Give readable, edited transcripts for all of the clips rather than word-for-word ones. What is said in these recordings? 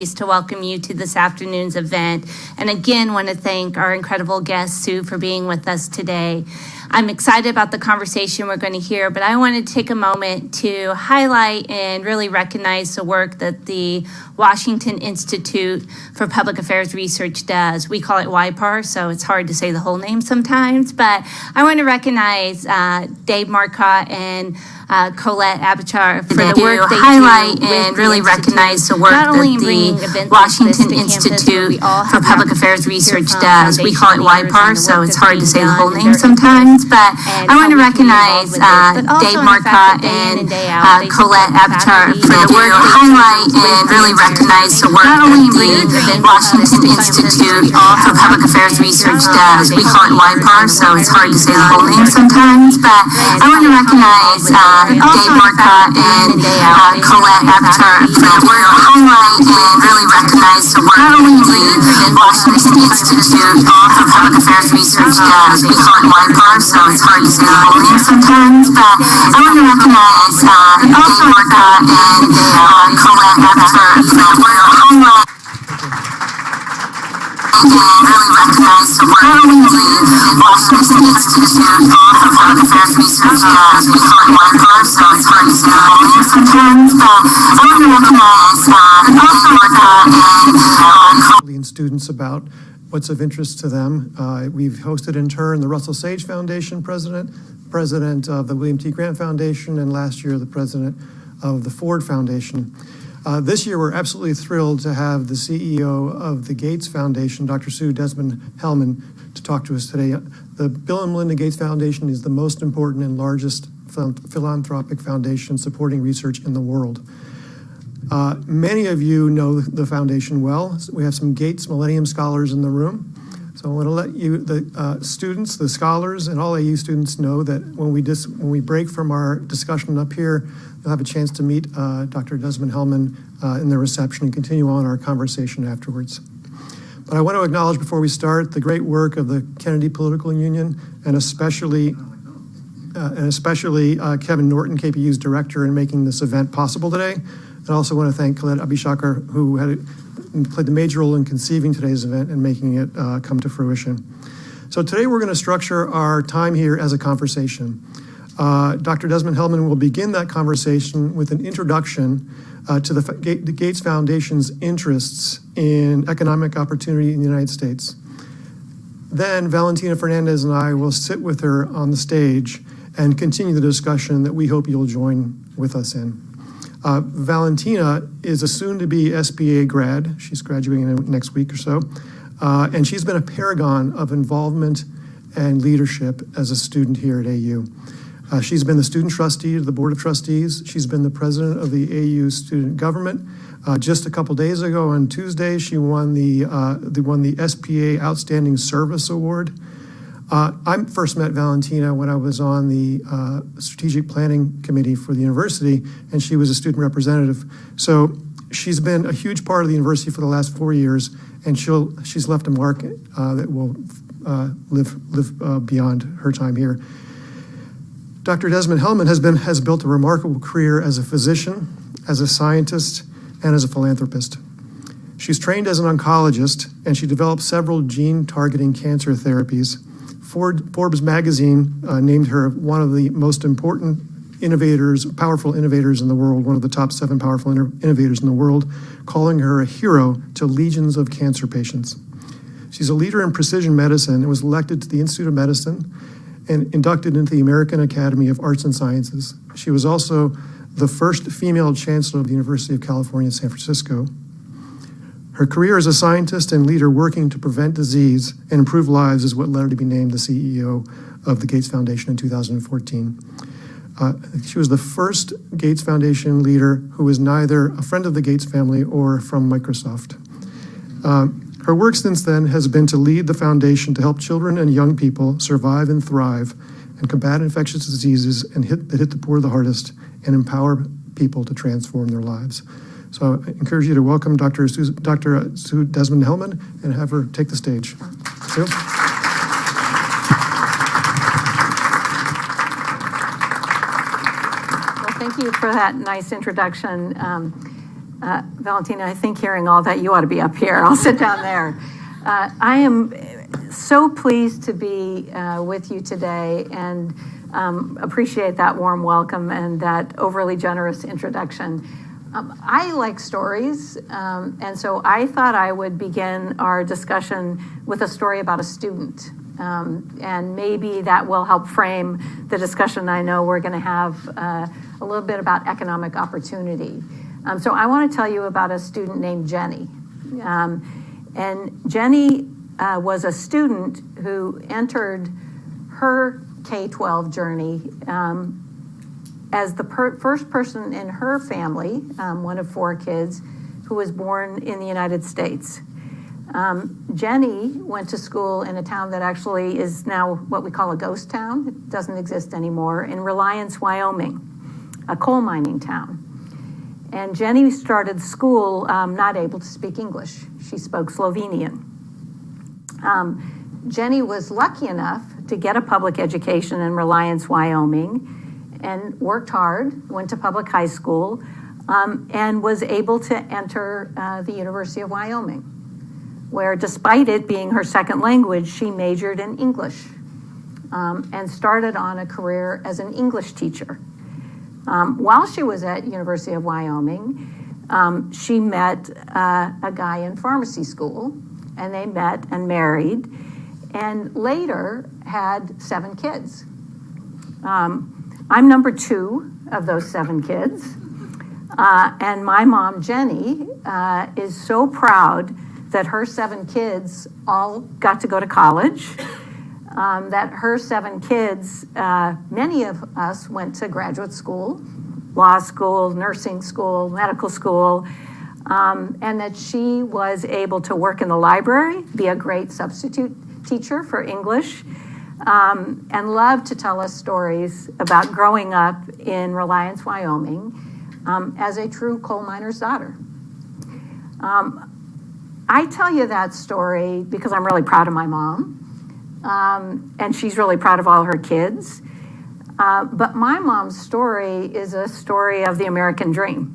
To welcome you to this afternoon's event. And again, want to thank our incredible guest, Sue, for being with us today. I'm excited about the conversation we're going to hear, but I wanted to take a moment to highlight and really recognize the work that the Washington Institute for Public Affairs Research does. We call it YPAR, so it's hard to say the whole name sometimes, but I want to recognize Dave Marcotte and Colette Abachar for the work they highlight and really recognize the work that the Washington Institute for Public Affairs Research does. We call it YPAR, so it's hard to say the whole name sometimes, but I want to recognize Dave Marcotte and Colette Abachar for the work they highlight and really recognize the work that the Washington Institute for Public Affairs Research does. We call it YPAR, so it's hard to say the whole name sometimes, but I want to recognize Dave Marcotte and Colette Abachar for the work they highlight and really recognize the work that the Washington Institute for Public Affairs Research does. We call it YPAR, so it's hard to say the whole name sometimes, but I want to recognize Dave Marcotte and Colette Abachar for the work they highlight and really recognize the work that the Washington Institute for Public Affairs Research does. We call it YPAR, so it's hard to say the whole name sometimes, but I want to recognize Dave Marcotte and students about what's of interest to them. We've hosted in turn the Russell Sage Foundation president of the William T. Grant Foundation, and last year the president of the Ford Foundation. This year we're absolutely thrilled to have the CEO of the Gates Foundation, Dr. Sue Desmond-Hellmann, to talk to us today. The Bill and Melinda Gates Foundation is the most important and largest philanthropic foundation supporting research in the world. Many of you know the foundation well. We have some Gates Millennium Scholars in the room. So I want to let you, the students, the scholars, and all AU students know that when we break from our discussion up here, you'll have a chance to meet Dr. Desmond-Hellmann in the reception and continue on our conversation afterwards. But I want to acknowledge before we start the great work of the Kennedy Political Union and especially Kevin Norton, KPU's director, in making this event possible today. I also want to thank Colette Abachar, who played the major role in conceiving today's event and making it come to fruition. So today we're going to structure our time here as a conversation. Dr. Desmond-Hellmann will begin that conversation with an introduction to the Gates Foundation's interests in economic opportunity in the United States. Then Valentina Fernandez and I will sit with her on the stage and continue the discussion that we hope you'll join with us in. Valentina is a soon-to-be SPA grad. She's graduating next week or so. And she's been a paragon of involvement and leadership as a student here at AU. She's been the student trustee of the Board of Trustees. She's been the president of the AU student government. Just a couple days ago on Tuesday, she won the SPA Outstanding Service Award. I first met Valentina when I was on the strategic planning committee for the university, and she was a student representative. So she's been a huge part of the university for the last 4 years, and she's left a mark that will live beyond her time here. Dr. Desmond-Hellmann has built a remarkable career as a physician, as a scientist, and as a philanthropist. She's trained as an oncologist, and she developed several gene-targeting cancer therapies. Forbes magazine named her one of the most important powerful innovators in the world, one of the top 7 powerful innovators in the world, calling her a hero to legions of cancer patients. She's a leader in precision medicine and was elected to the Institute of Medicine and inducted into the American Academy of Arts and Sciences. She was also the first female chancellor of the University of California, San Francisco. Her career as a scientist and leader working to prevent disease and improve lives is what led her to be named the CEO of the Gates Foundation in 2014. She was the first Gates Foundation leader who was neither a friend of the Gates family or from Microsoft. Her work since then has been to lead the foundation to help children and young people survive and thrive and combat infectious diseases that hit the poor the hardest and empower people to transform their lives. So I encourage you to welcome Dr. Sue Desmond-Hellmann and have her take the stage. Sue? Well, thank you for that nice introduction. Valentina, I think hearing all that, you ought to be up here. I'll sit down there. I am so pleased to be with you today and appreciate that warm welcome and that overly generous introduction. I like stories, and so I thought I would begin our discussion with a story about a student. And maybe that will help frame the discussion. I know we're going to have a little bit about economic opportunity. So I want to tell you about a student named Jenny. And Jenny was a student who entered her K-12 journey as the first person in her family, one of 4 kids, who was born in the United States. Jenny went to school in a town that actually is now what we call a ghost town. It doesn't exist anymore, in Reliance, Wyoming, a coal mining town. And Jenny started school not able to speak English. She spoke Slovenian. Jenny was lucky enough to get a public education in Reliance, Wyoming, and worked hard, went to public high school, and was able to enter the University of Wyoming, where despite it being her second language, she majored in English and started on a career as an English teacher. While she was at University of Wyoming, she met a guy in pharmacy school, and they met and married, and later had 7 kids. I'm number 2 of those 7 kids, and my mom, Jenny, is so proud that her 7 kids all got to go to college, that her 7 kids, many of us went to graduate school, law school, nursing school, medical school, and that she was able to work in the library, be a great substitute teacher for English, and loved to tell us stories about growing up in Reliance, Wyoming, as a true coal miner's daughter. I tell you that story because I'm really proud of my mom, and she's really proud of all her kids. But my mom's story is a story of the American dream,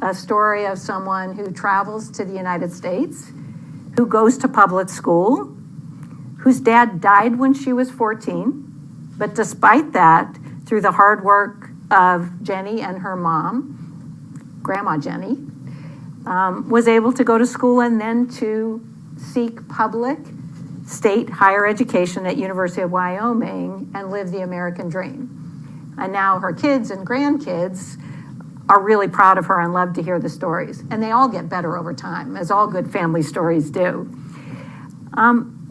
a story of someone who travels to the United States, who goes to public school, whose dad died when she was 14. But despite that, through the hard work of Jenny and her mom, Grandma Jenny, was able to go to school and then to seek public state higher education at University of Wyoming and live the American dream. And now her kids and grandkids are really proud of her and love to hear the stories. And they all get better over time, as all good family stories do.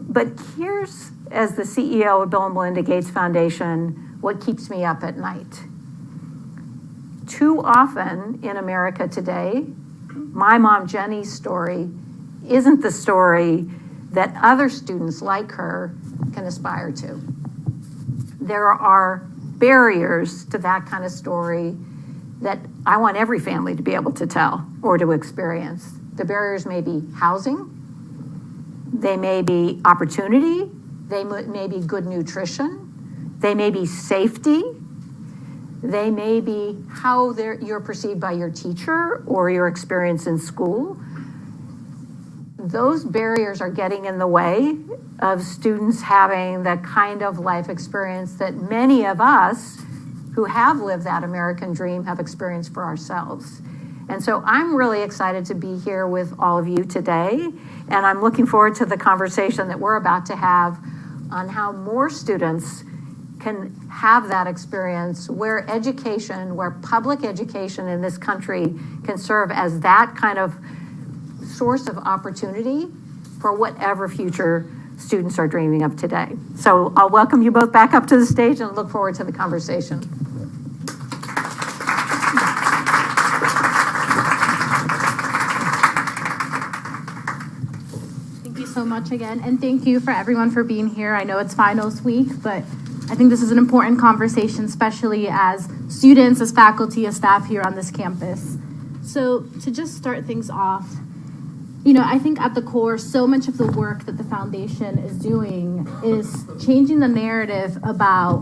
But here's, as the CEO of Bill and Melinda Gates Foundation, what keeps me up at night. Too often in America today, my mom Jenny's story isn't the story that other students like her can aspire to. There are barriers to that kind of story that I want every family to be able to tell or to experience. The barriers may be housing, they may be opportunity, they may be good nutrition, they may be safety, they may be how you're perceived by your teacher or your experience in school. Those barriers are getting in the way of students having the kind of life experience that many of us who have lived that American dream have experienced for ourselves. And so I'm really excited to be here with all of you today, and I'm looking forward to the conversation that we're about to have on how more students can have that experience where education, where public education in this country can serve as that kind of source of opportunity for whatever future students are dreaming of today. So I'll welcome you both back up to the stage and look forward to the conversation. Thank you so much again, and thank you for everyone for being here. I know it's finals week, but I think this is an important conversation, especially as students, as faculty, as staff here on this campus. So to just start things off, I think at the core, so much of the work that the foundation is doing is changing the narrative about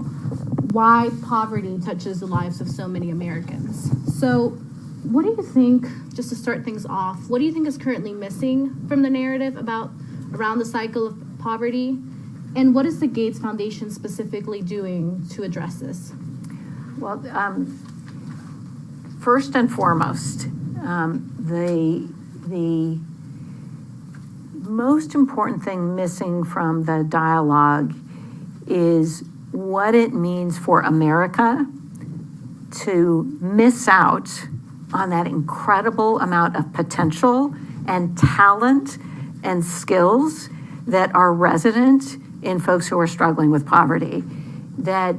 why poverty touches the lives of so many Americans. So What do you think, just to start things off, what do you think is currently missing from the narrative around the cycle of poverty? And what is the Gates Foundation specifically doing to address this? Well, first and foremost, the most important thing missing from the dialogue is what it means for America to miss out on that incredible amount of potential and talent and skills that are resident in folks who are struggling with poverty. That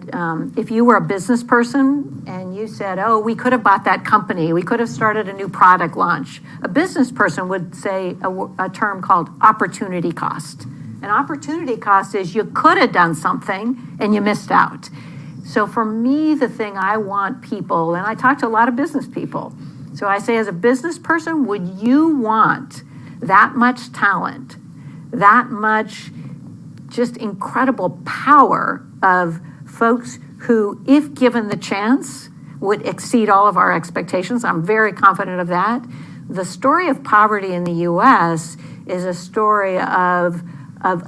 if you were a business person and you said, oh, we could have bought that company, we could have started a new product launch, a business person would say a term called opportunity cost. An opportunity cost is you could have done something and you missed out. So for me, the thing I want people, and I talk to a lot of business people, so I say as a business person, would you want that much talent, that much just incredible power of folks who, if given the chance, would exceed all of our expectations? I'm very confident of that. The story of poverty in the U.S. is a story of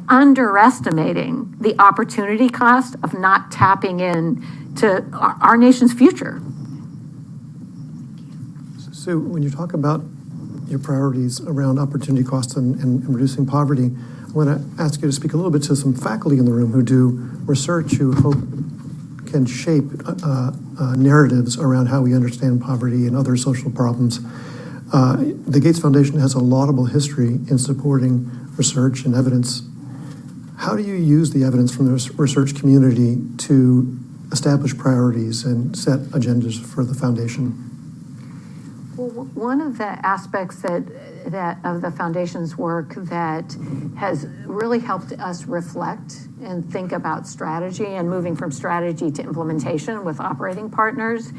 underestimating the opportunity cost of not tapping in to our nation's future. Sue, when you talk about your priorities around opportunity costs and reducing poverty, I want to ask you to speak a little bit to some faculty in the room who do research, who hope can shape narratives around how we understand poverty and other social problems. The Gates Foundation has a laudable history in supporting research and evidence. How do you use the evidence from the research community to establish priorities and set agendas for the foundation? Well, one of the aspects that of the foundation's work that has really helped us reflect and think about strategy and moving from strategy to implementation with operating partners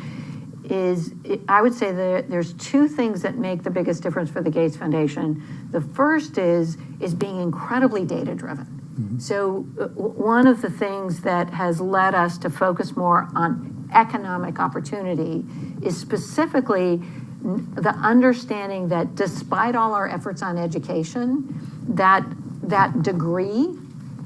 is, I would say that there's two things that make the biggest difference for the Gates Foundation. The first is being incredibly data-driven. Mm-hmm. So one of the things that has led us to focus more on economic opportunity is specifically the understanding that despite all our efforts on education, that degree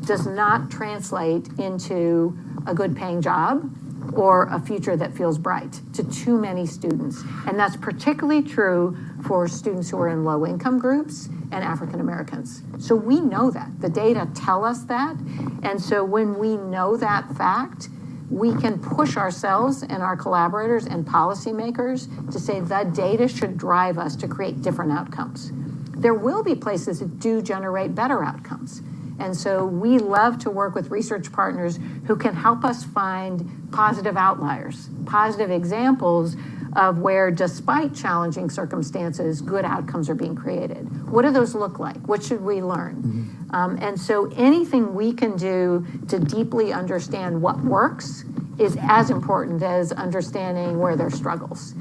does not translate into a good paying job or a future that feels bright to too many students. And that's particularly true for students who are in low income groups and African Americans. So we know that. The data tell us that. And so when we know that fact, we can push ourselves and our collaborators and policymakers to say the data should drive us to create different outcomes. There will be places that do generate better outcomes. And so we love to work with research partners who can help us find positive outliers, positive examples of where, despite challenging circumstances, good outcomes are being created. What do those look like? What should we learn? Mm-hmm. And so anything we can do to deeply understand what works is as important as understanding where there are struggles.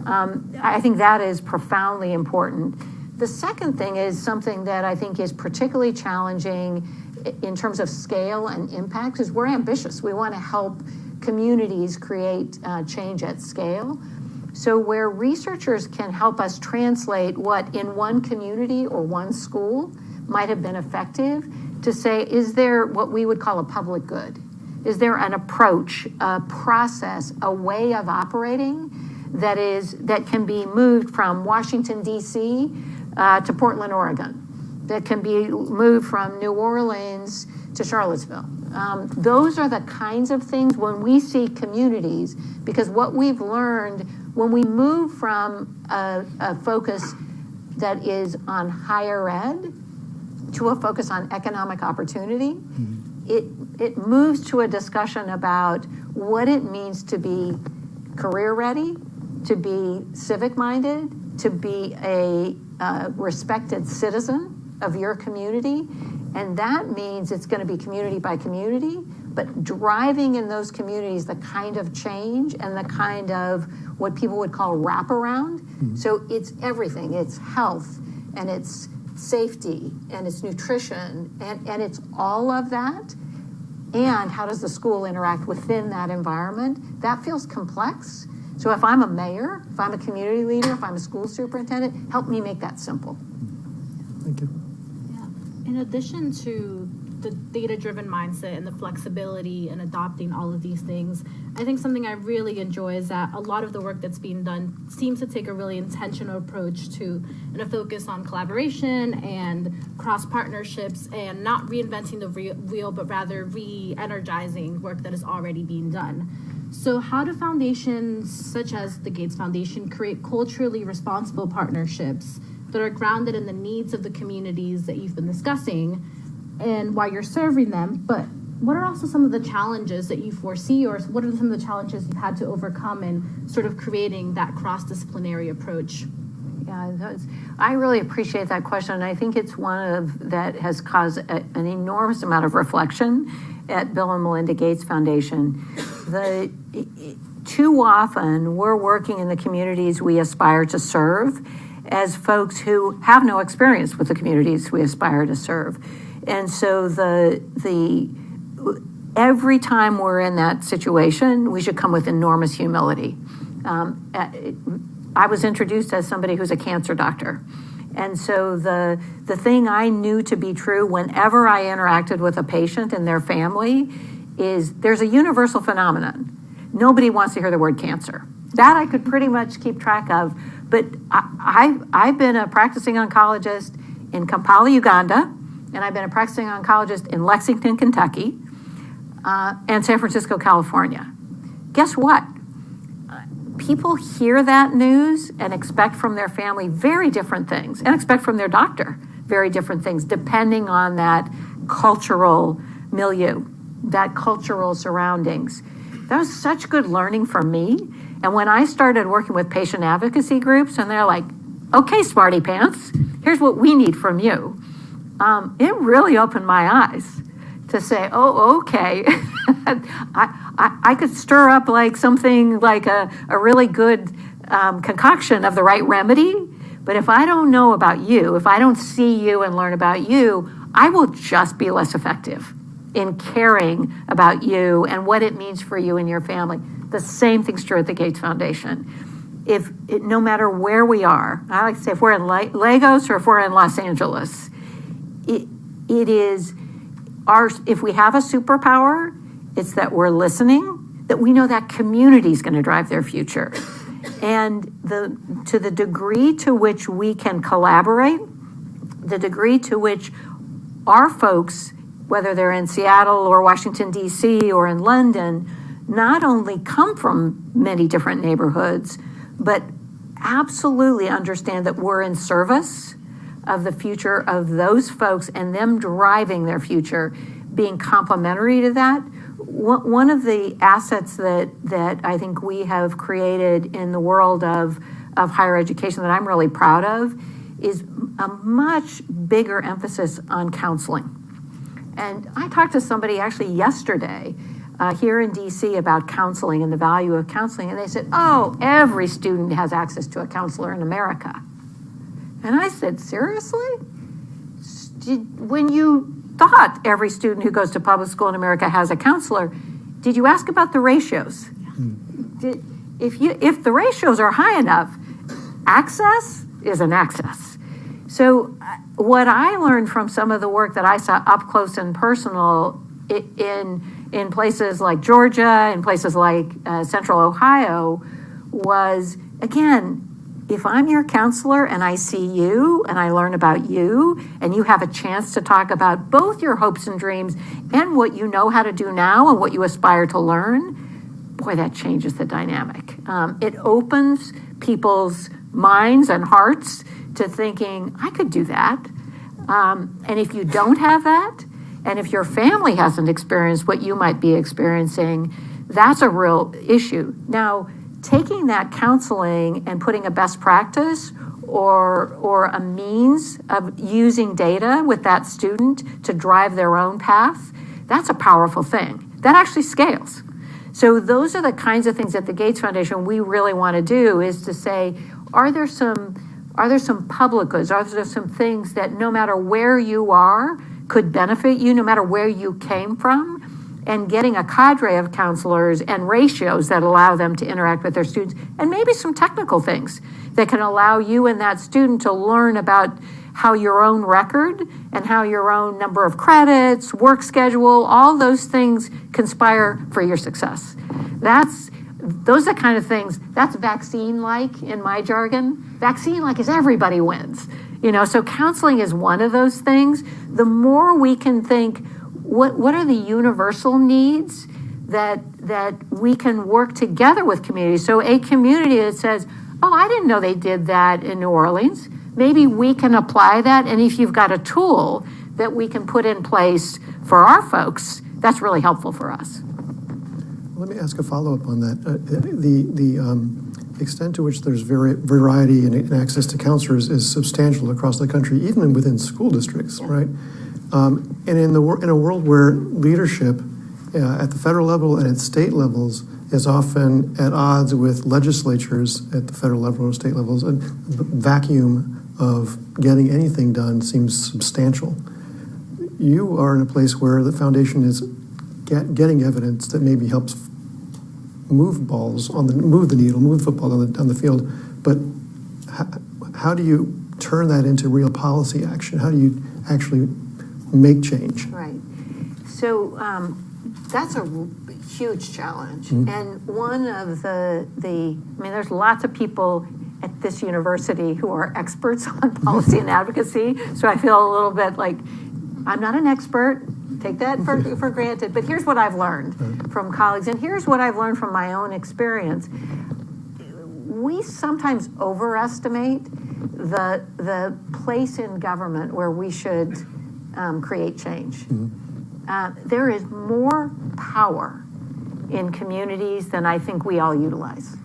I think that is profoundly important. The second thing is something that I think is particularly challenging in terms of scale and impact is we're ambitious. We want to help communities create change at scale. So where researchers can help us translate what in one community or one school might have been effective to say, is there what we would call a public good? Is there an approach, a process, a way of operating that can be moved from Washington, D.C. To Portland, Oregon, that can be moved from New Orleans to Charlottesville? Those are the kinds of things when we see communities, because what we've learned when we move from a focus that is on higher ed to a focus on economic opportunity, it moves to a discussion about what it means to be career ready, to be civic minded, to be a respected citizen of your community. And that means it's going to be community by community, but driving in those communities the kind of change and the kind of what people would call wraparound. Mm-hmm. So it's everything. It's health and it's safety and it's nutrition and it's all of that. And how does the school interact within that environment? That feels complex So if I'm a mayor, if I'm a community leader, if I'm a school superintendent, help me make that simple. Thank you. Yeah. In addition to the data-driven mindset and the flexibility and adopting all of these things, I think something I really enjoy is that a lot of the work that's being done seems to take a really intentional approach to and a focus on collaboration and cross-partnerships and not reinventing the wheel, but rather re-energizing work that is already being done. So how do foundations such as the Gates Foundation create culturally responsible partnerships that are grounded in the needs of the communities that you've been discussing and while you're serving them? But what are also some of the challenges that you foresee, or what are some of the challenges you've had to overcome in sort of creating that cross-disciplinary approach? Yeah, I really appreciate that question. I think it's one that has caused an enormous amount of reflection at Bill and Melinda Gates Foundation. Too often, we're working in the communities we aspire to serve as folks who have no experience with the communities we aspire to serve. And so every time we're in that situation, we should come with enormous humility. I was introduced as somebody who's a cancer doctor. And so the thing I knew to be true whenever I interacted with a patient and their family is there's a universal phenomenon. Nobody wants to hear the word cancer. That I could pretty much keep track of. But I've been a practicing oncologist in Kampala, Uganda, and I've been a practicing oncologist in Lexington, Kentucky, and San Francisco, California. Guess what? People hear that news and expect from their family very different things, and expect from their doctor very different things, depending on that cultural milieu, that cultural surroundings. That was such good learning for me. And when I started working with patient advocacy groups, and they're like, okay, smarty pants, here's what we need from you. It really opened my eyes to say, oh, okay. I could stir up like something like a really good concoction of the right remedy. But if I don't know about you, if I don't see you and learn about you, I will just be less effective in caring about you and what it means for you and your family. The same thing's true at the Gates Foundation. No matter where we are, I like to say if we're in Lagos or if we're in Los Angeles, it is if we have a superpower, it's that we're listening, that we know that community is going to drive their future. And to the degree to which we can collaborate, the degree to which our folks, whether they're in Seattle or Washington, D.C. or in London, not only come from many different neighborhoods, but absolutely understand that we're in service of the future of those folks and them driving their future, being complementary to that. One of the assets that I think we have created in the world of higher education that I'm really proud of is a much bigger emphasis on counseling. And I talked to somebody actually yesterday here in DC about counseling and the value of counseling, and they said, oh, every student has access to a counselor in America. And I said, seriously? When you thought every student who goes to public school in America has a counselor, did you ask about the ratios? If the ratios are high enough, access is an access. So what I learned from some of the work that I saw up close and personal in places like Georgia, in places like Central Ohio, was, again, if I'm your counselor and I see you and I learn about you and you have a chance to talk about both your hopes and dreams and what you know how to do now and what you aspire to learn, boy, that changes the dynamic. It opens people's minds and hearts to thinking, I could do that. And if you don't have that, and if your family hasn't experienced what you might be experiencing, that's a real issue. Now, taking that counseling and putting a best practice or a means of using data with that student to drive their own path, that's a powerful thing. That actually scales. So those are the kinds of things at the Gates Foundation we really want to do, is to say, are there some public goods? Are there some things that no matter where you are could benefit you, no matter where you came from? and getting a cadre of counselors and ratios that allow them to interact with their students, and maybe some technical things that can allow you and that student to learn about how your own record and how your own number of credits, work schedule, all those things conspire for your success. Those are the kind of things, that's vaccine-like in my jargon. Vaccine-like is everybody wins. So counseling is one of those things. The more we can think, what are the universal needs that we can work together with communities? So a community that says, oh, I didn't know they did that in New Orleans. Maybe we can apply that, and if you've got a tool that we can put in place for our folks, that's really helpful for us. Let me ask a follow-up on that. The extent to which there's variety in access to counselors is substantial across the country, even within school districts, right? And in a world where leadership at the federal level and at state levels is often at odds with legislatures at the federal level or state levels, a vacuum of getting anything done seems substantial. You are in a place where the foundation is getting evidence that maybe helps move the needle, move the football on the field. But how do you turn that into real policy action? How do you actually make change? Right. So that's a huge challenge. Mm-hmm. And one of there's lots of people at this university who are experts on policy and advocacy. So I feel a little bit like I'm not an expert. Take that for granted. But here's what I've learned from colleagues, and here's what I've learned from my own experience. We sometimes overestimate the place in government where we should create change. Mm-hmm. There is more power in communities than I think we all utilize.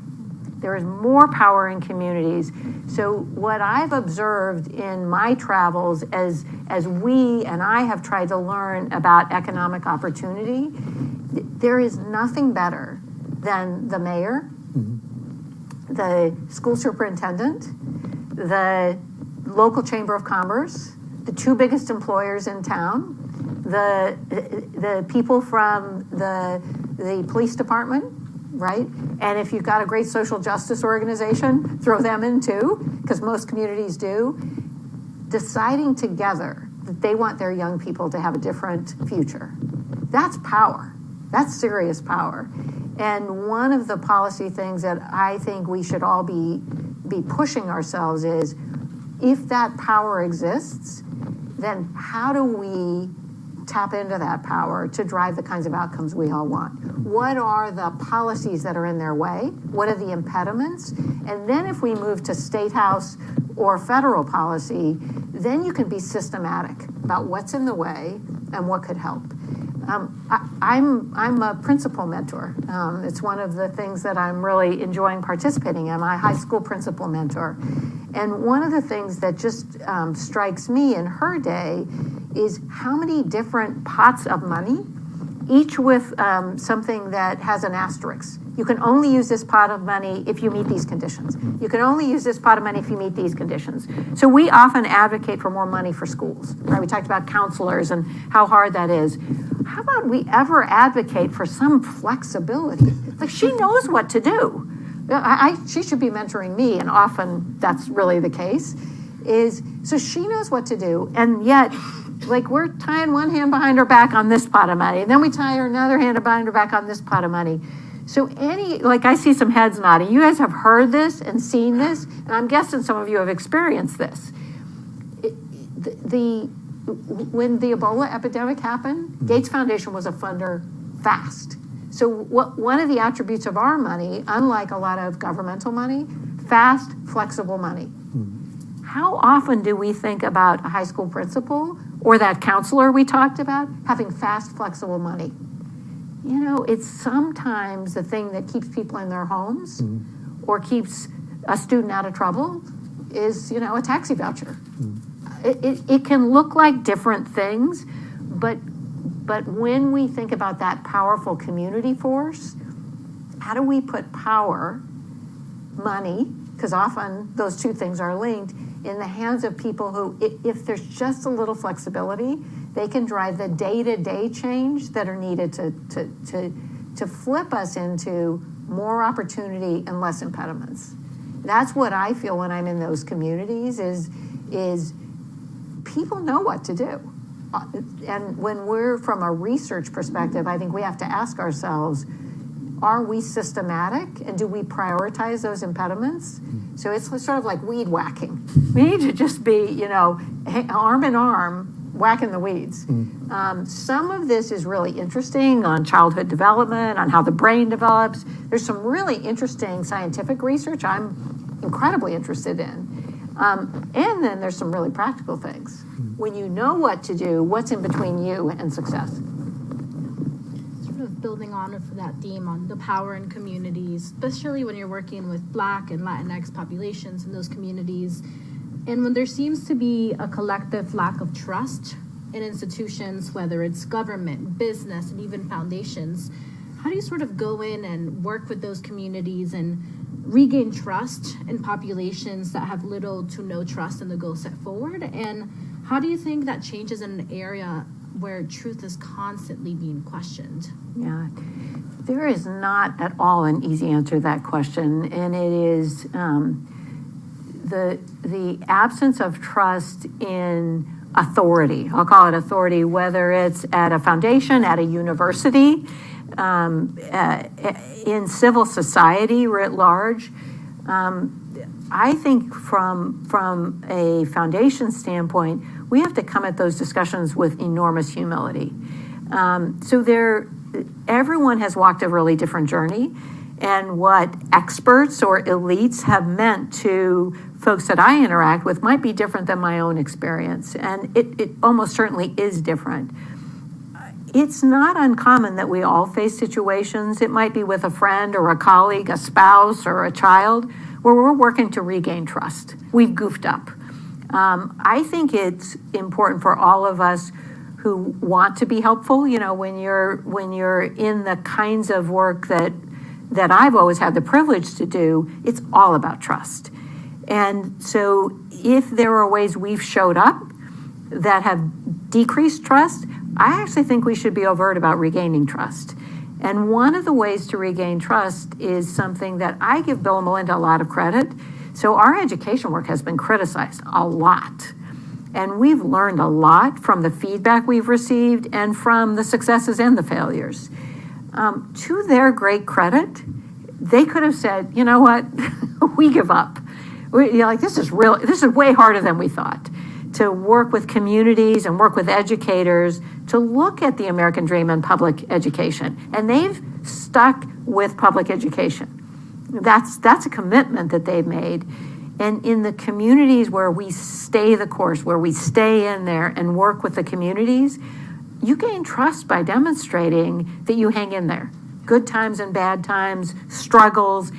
There is more power in communities. So what I've observed in my travels as we and I have tried to learn about economic opportunity, there is nothing better than the mayor, mm-hmm. the school superintendent, the local chamber of commerce, the two biggest employers in town, the people from the police department, right? And if you've got a great social justice organization, throw them in too, because most communities do. Deciding together that they want their young people to have a different future. That's power. That's serious power. And one of the policy things that I think we should all be pushing ourselves is, if that power exists, then how do we tap into that power to drive the kinds of outcomes we all want? What are the policies that are in their way? What are the impediments? And then if we move to state house or federal policy, then you can be systematic about what's in the way and what could help. I'm a principal mentor. It's one of the things that I'm really enjoying participating in. I'm a high school principal mentor. And one of the things that just strikes me in her day is how many different pots of money, each with something that has an asterisk. You can only use this pot of money if you meet these conditions. You can only use this pot of money if you meet these conditions. So we often advocate for more money for schools, right? We talked about counselors and how hard that is. How about we ever advocate for some flexibility? Like, she knows what to do. She should be mentoring me, and often that's really the case. So she knows what to do, and yet, like, we're tying one hand behind her back on this pot of money, and then we tie her another hand behind her back on this pot of money. So I see some heads nodding. You guys have heard this and seen this, and I'm guessing some of you have experienced this. When the Ebola epidemic happened, Gates Foundation was a funder fast. So one of the attributes of our money, unlike a lot of governmental money, fast, flexible money. How often do we think about a high school principal or that counselor we talked about having fast, flexible money? You know, it's sometimes the thing that keeps people in their homes or keeps a student out of trouble is, a taxi voucher. It can look like different things, but when we think about that powerful community force, how do we put power, money, because often those two things are linked, in the hands of people who, if there's just a little flexibility, they can drive the day-to-day change that are needed to flip us into more opportunity and less impediments. That's what I feel when I'm in those communities is people know what to do. And when we're from a research perspective, I think we have to ask ourselves, are we systematic and do we prioritize those impediments? So it's sort of like weed whacking. We need to just be, arm in arm, whacking the weeds. Some of this is really interesting on childhood development, on how the brain develops. There's some really interesting scientific research I'm incredibly interested in. And then there's some really practical things. When you know what to do, what's in between you and success? Sort of building on for that theme on the power in communities, especially when you're working with Black and Latinx populations in those communities. And when there seems to be a collective lack of trust in institutions, whether it's government, business, and even foundations, how do you sort of go in and work with those communities and regain trust in populations that have little to no trust in the goal set forward? And how do you think that changes in an area where truth is constantly being questioned? Yeah, there is not at all an easy answer to that question, and it is the absence of trust in authority. I'll call it authority, whether it's at a foundation, at a university, in civil society writ large. I think from a foundation standpoint, we have to come at those discussions with enormous humility. Everyone has walked a really different journey, and what experts or elites have meant to folks that I interact with might be different than my own experience, and it almost certainly is different. It's not uncommon that we all face situations, it might be with a friend or a colleague, a spouse or a child, where we're working to regain trust. We've goofed up. I think it's important for all of us who want to be helpful, when you're in the kinds of work that I've always had the privilege to do, it's all about trust. And so if there are ways we've showed up that have decreased trust, I actually think we should be overt about regaining trust. And one of the ways to regain trust is something that I give Bill and Melinda a lot of credit. So our education work has been criticized a lot. And we've learned a lot from the feedback we've received and from the successes and the failures. To their great credit, they could have said, you know what, we give up. This is way harder than we thought. To work with communities and work with educators to look at the American dream and public education. And they've stuck with public education. That's a commitment that they've made. And in the communities where we stay the course, where we stay in there and work with the communities, you gain trust by demonstrating that you hang in there. Good times and bad times, struggles.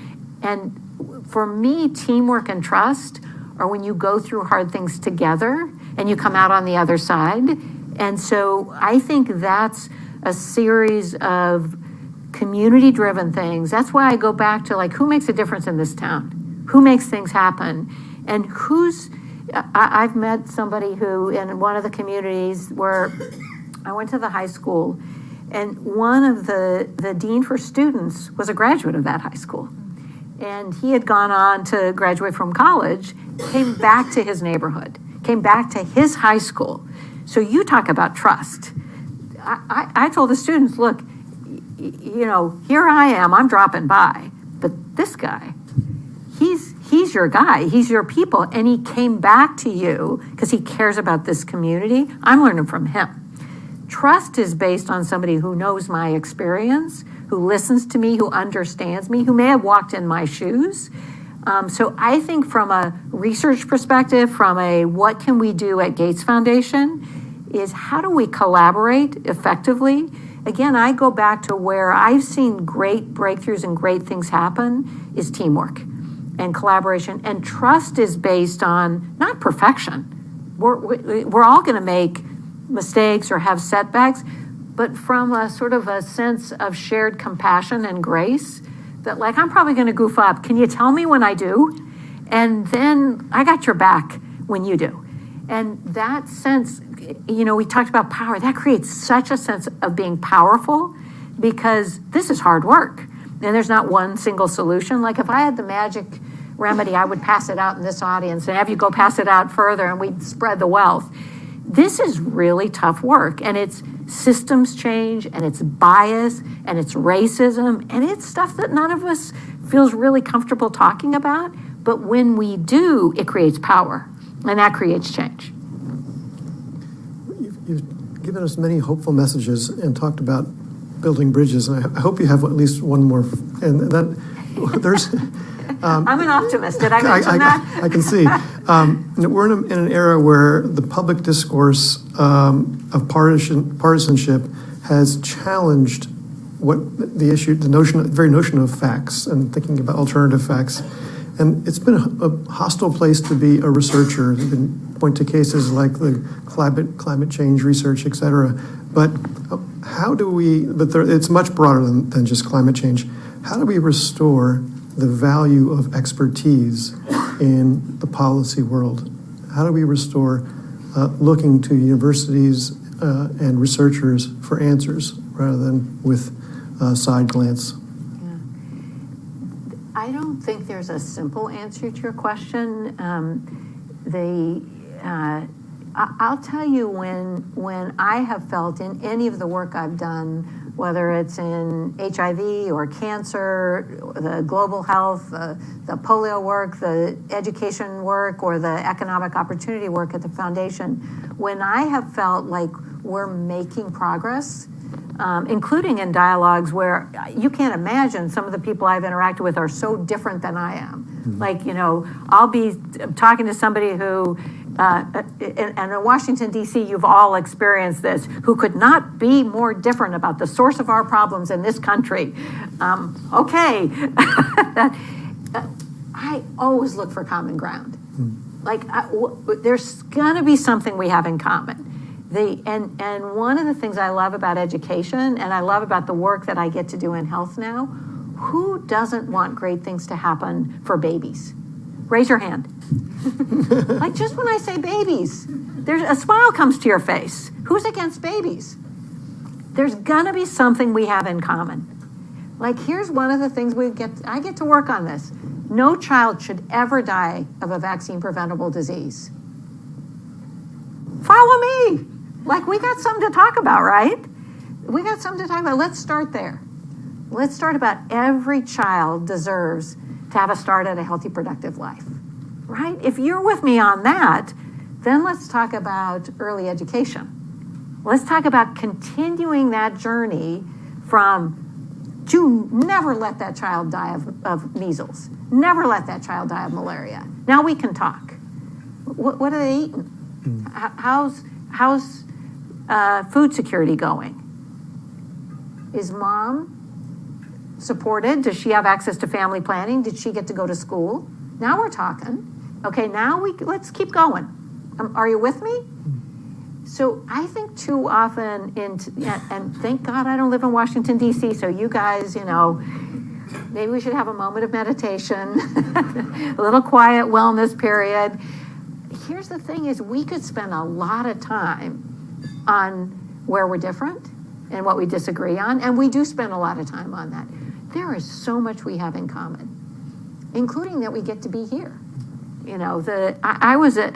And for me, teamwork and trust are when you go through hard things together and you come out on the other side. And so I think that's a series of community-driven things. That's why I go back to who makes a difference in this town? Who makes things happen? And I've met somebody who in one of the communities where I went to the high school, and one of the dean for students was a graduate of that high school. And he had gone on to graduate from college, came back to his neighborhood, came back to his high school. So you talk about trust. I told the students, look, here I am, I'm dropping by. But this guy, he's your guy, he's your people, and he came back to you because he cares about this community. I'm learning from him. Trust is based on somebody who knows my experience, who listens to me, who understands me, who may have walked in my shoes. So I think from a research perspective, from a what can we do at Gates Foundation, is how do we collaborate effectively? Again, I go back to where I've seen great breakthroughs and great things happen is teamwork and collaboration. And trust is based on not perfection. We're all going to make mistakes or have setbacks, but from a sort of a sense of shared compassion and grace that I'm probably going to goof up. Can you tell me when I do? And then I got your back. when you do. And that sense, we talked about power. That creates such a sense of being powerful because this is hard work. And there's not one single solution. Like if I had the magic remedy, I would pass it out in this audience and have you go pass it out further and we'd spread the wealth. This is really tough work. And it's systems change and it's bias and it's racism and it's stuff that none of us feels really comfortable talking about. But when we do, it creates power. And that creates change. You've given us many hopeful messages and talked about building bridges. And I hope you have at least one more. And that there's. I'm an optimist. Did I mention that? I can see. We're in an era where the public discourse of partisanship has challenged what the issue, the very notion of facts and thinking about alternative facts. And it's been a hostile place to be a researcher. You can point to cases like the climate change research, et cetera. But how do we, it's much broader than just climate change. How do we restore the value of expertise in the policy world? How do we restore looking to universities and researchers for answers rather than with side glance? I don't think there's a simple answer to your question. I'll tell you when I have felt in any of the work I've done, whether it's in HIV or cancer, the global health, the polio work, the education work, or the economic opportunity work at the foundation, when I have felt like we're making progress, including in dialogues where you can't imagine some of the people I've interacted with are so different than I am. Mm-hmm. Like, I'll be talking to somebody who, and in Washington, D.C., you've all experienced this, who could not be more different about the source of our problems in this country. Okay. I always look for common ground. Mm-hmm. Like, there's going to be something we have in common. And one of the things I love about education, and I love about the work that I get to do in health now, who doesn't want great things to happen for babies? Raise your hand. Like, just when I say babies, there's a smile comes to your face. Who's against babies? There's gonna be something we have in common. Like, here's one of the things I get to work on this. No child should ever die of a vaccine-preventable disease. Follow me. Like, we got something to talk about, right? We got something to talk about. Let's start there. Let's start about every child deserves to have a start at a healthy, productive life, right? If you're with me on that, then let's talk about early education. Let's talk about continuing that journey to never let that child die of measles. Never let that child die of malaria. Now we can talk. What are they eating? How's food security going? Is mom supported? Does she have access to family planning? Did she get to go to school? Now we're talking. Okay, now let's keep going. Are you with me? So I think too often, and thank God I don't live in Washington, D.C., so you guys, maybe we should have a moment of meditation, a little quiet wellness period. Here's the thing is we could spend a lot of time on where we're different and what we disagree on, and we do spend a lot of time on that. There is so much we have in common, including that we get to be here. I was at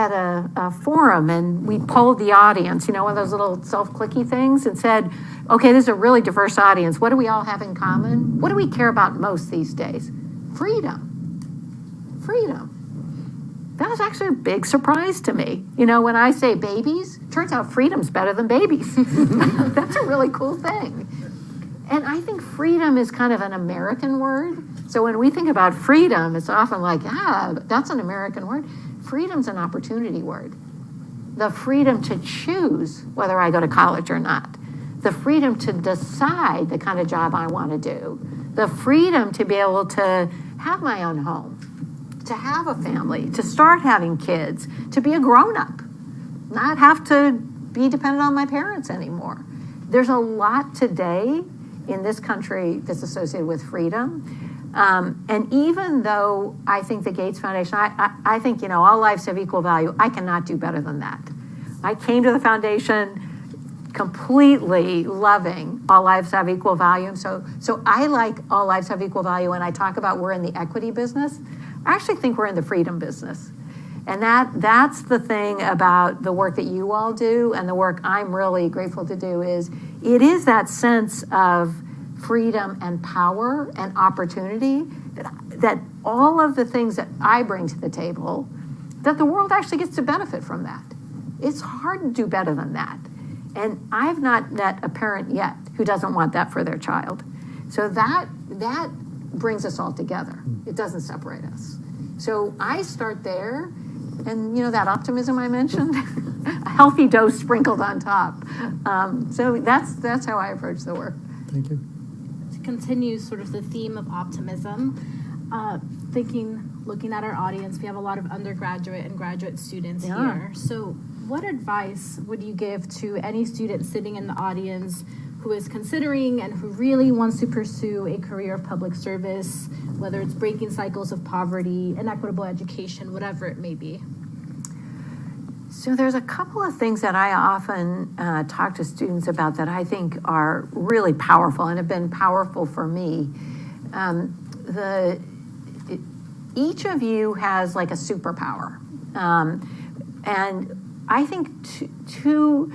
a forum and we polled the audience, one of those little self-clicky things, and said, okay, this is a really diverse audience. What do we all have in common? What do we care about most these days? Freedom. That was actually a big surprise to me. When I say babies, turns out freedom's better than babies. That's a really cool thing. And I think freedom is kind of an American word. So when we think about freedom, it's often like, that's an American word. Freedom's an opportunity word. The freedom to choose whether I go to college or not. The freedom to decide the kind of job I want to do. The freedom to be able to have my own home, to have a family, to start having kids, to be a grown-up, not have to be dependent on my parents anymore. There's a lot today in this country that's associated with freedom. And even though I think the Gates Foundation, I think, all lives have equal value, I cannot do better than that. I came to the foundation completely loving all lives have equal value. So I like all lives have equal value. When I talk about we're in the equity business, I actually think we're in the freedom business. And that's the thing about the work that you all do, and the work I'm really grateful to do is that sense of freedom and power and opportunity that all of the things that I bring to the table, that the world actually gets to benefit from that. It's hard to do better than that. And I've not met a parent yet who doesn't want that for their child. So that brings us all together. It doesn't separate us. So I start there, and that optimism I mentioned, a healthy dose sprinkled on top. So that's how I approach the work. Thank you. To continue sort of the theme of optimism, looking at our audience, we have a lot of undergraduate and graduate students here. So what advice would you give to any student sitting in the audience who is considering and who really wants to pursue a career of public service, whether it's breaking cycles of poverty, inequitable education, whatever it may be? So there's a couple of things that I often talk to students about that I think are really powerful and have been powerful for me. Each of you has like a superpower. And I think too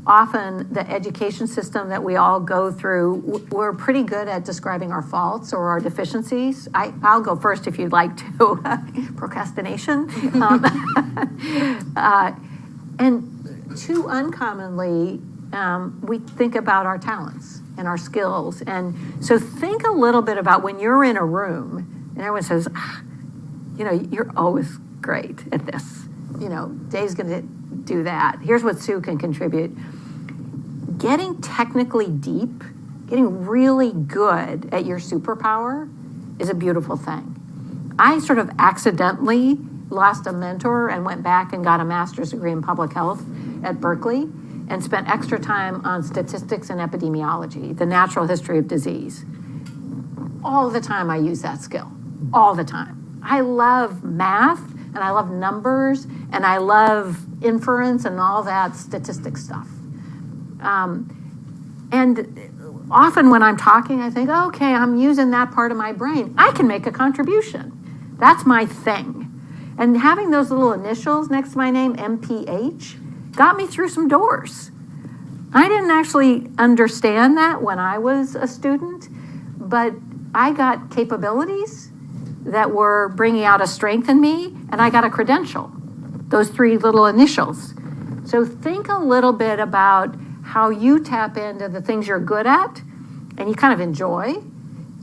often the education system that we all go through, we're pretty good at describing our faults or our deficiencies. I'll go first if you'd like to. Procrastination. And too uncommonly, we think about our talents and our skills. And so think a little bit about when you're in a room and everyone says, you're always great at this. Dave's going to do that. Here's what Sue can contribute. Getting technically deep, getting really good at your superpower is a beautiful thing. I sort of accidentally lost a mentor and went back and got a master's degree in public health at Berkeley and spent extra time on statistics and epidemiology, the natural history of disease. All the time I use that skill, all the time. I love math and I love numbers and I love inference and all that statistic stuff. And often when I'm talking, I think, okay, I'm using that part of my brain. I can make a contribution. That's my thing. And having those little initials next to my name, MPH, got me through some doors. I didn't actually understand that when I was a student, but I got capabilities that were bringing out a strength in me, and I got a credential, those three little initials. So think a little bit about how you tap into the things you're good at and you kind of enjoy,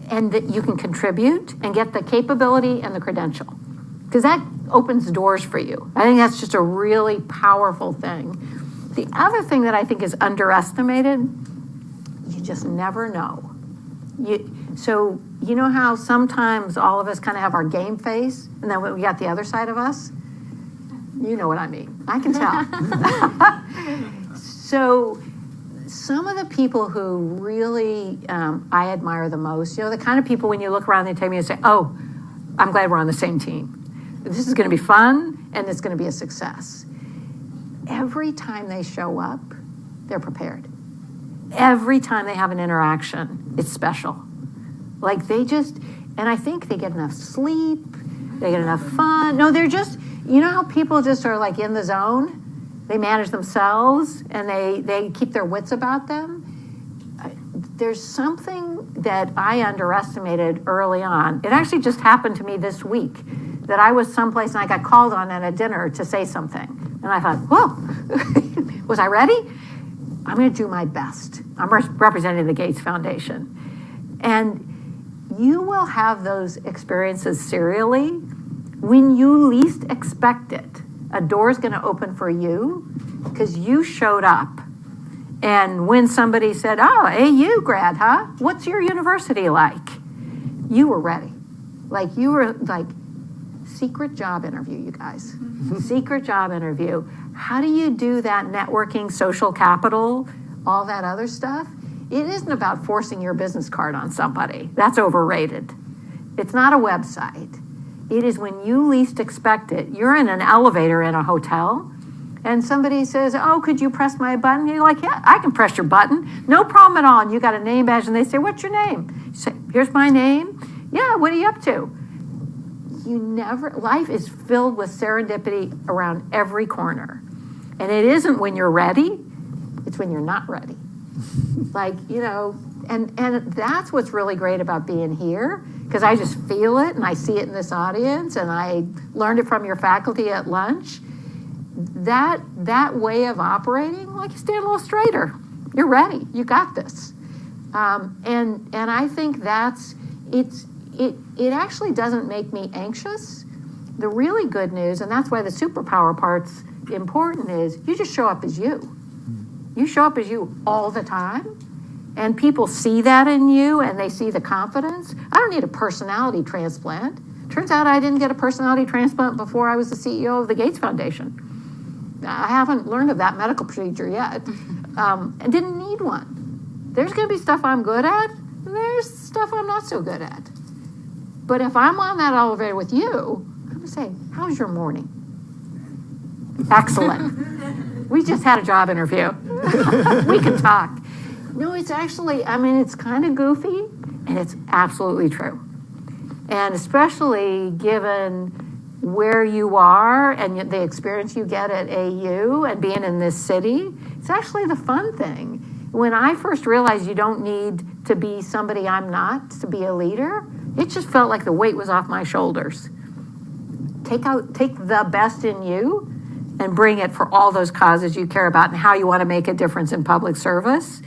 and that you can contribute and get the capability and the credential, because that opens doors for you. I think that's just a really powerful thing. The other thing that I think is underestimated, you just never know. So you know how sometimes all of us kind of have our game face, and then we got the other side of us? You know what I mean. I can tell. So some of the people who really I admire the most, the kind of people when you look around the table and say, oh, I'm glad we're on the same team. This is going to be fun, and it's going to be a success. Every time they show up, they're prepared. Every time they have an interaction, it's special. Like and I think they get enough sleep, they get enough fun. No, they're just, how people just are like in the zone? They manage themselves, and they keep their wits about them. There's something that I underestimated early on. It actually just happened to me this week, that I was someplace and I got called on at a dinner to say something. And I thought, whoa, was I ready? I'm going to do my best. I'm representing the Gates Foundation. And you will have those experiences serially when you least expect it. A door's going to open for you because you showed up. And when somebody said, oh, AU grad, huh? What's your university like? You were ready. Like you were like, secret job interview, you guys. Secret job interview. How do you do that networking, social capital, all that other stuff? It isn't about forcing your business card on somebody. That's overrated. It's not a website. It is when you least expect it. You're in an elevator in a hotel, and somebody says, oh, could you press my button? You're like, yeah, I can press your button. No problem at all. And you got a name badge, and they say, what's your name? You say, here's my name. Yeah, what are you up to? Life is filled with serendipity around every corner. And it isn't when you're ready, it's when you're not ready. And that's what's really great about being here, because I just feel it and I see it in this audience, and I learned it from your faculty at lunch. That way of operating, like, you stand a little straighter. You're ready. You got this. And I think it actually doesn't make me anxious. The really good news, and that's why the superpower part's important, is you just show up as you. You show up as you all the time, and people see that in you, and they see the confidence. I don't need a personality transplant. Turns out I didn't get a personality transplant before I was the CEO of the Gates Foundation. I haven't learned of that medical procedure yet, and didn't need one. There's going to be stuff I'm good at, and there's stuff I'm not so good at. But if I'm on that elevator with you, I'm going to say, how's your morning? Excellent. We just had a job interview. We can talk. No, it's actually, it's kind of goofy, and it's absolutely true. And especially given where you are and the experience you get at AU and being in this city, it's actually the fun thing. When I first realized you don't need to be somebody I'm not to be a leader, it just felt like the weight was off my shoulders. Take the best in you and bring it for all those causes you care about and how you want to make a difference in public service.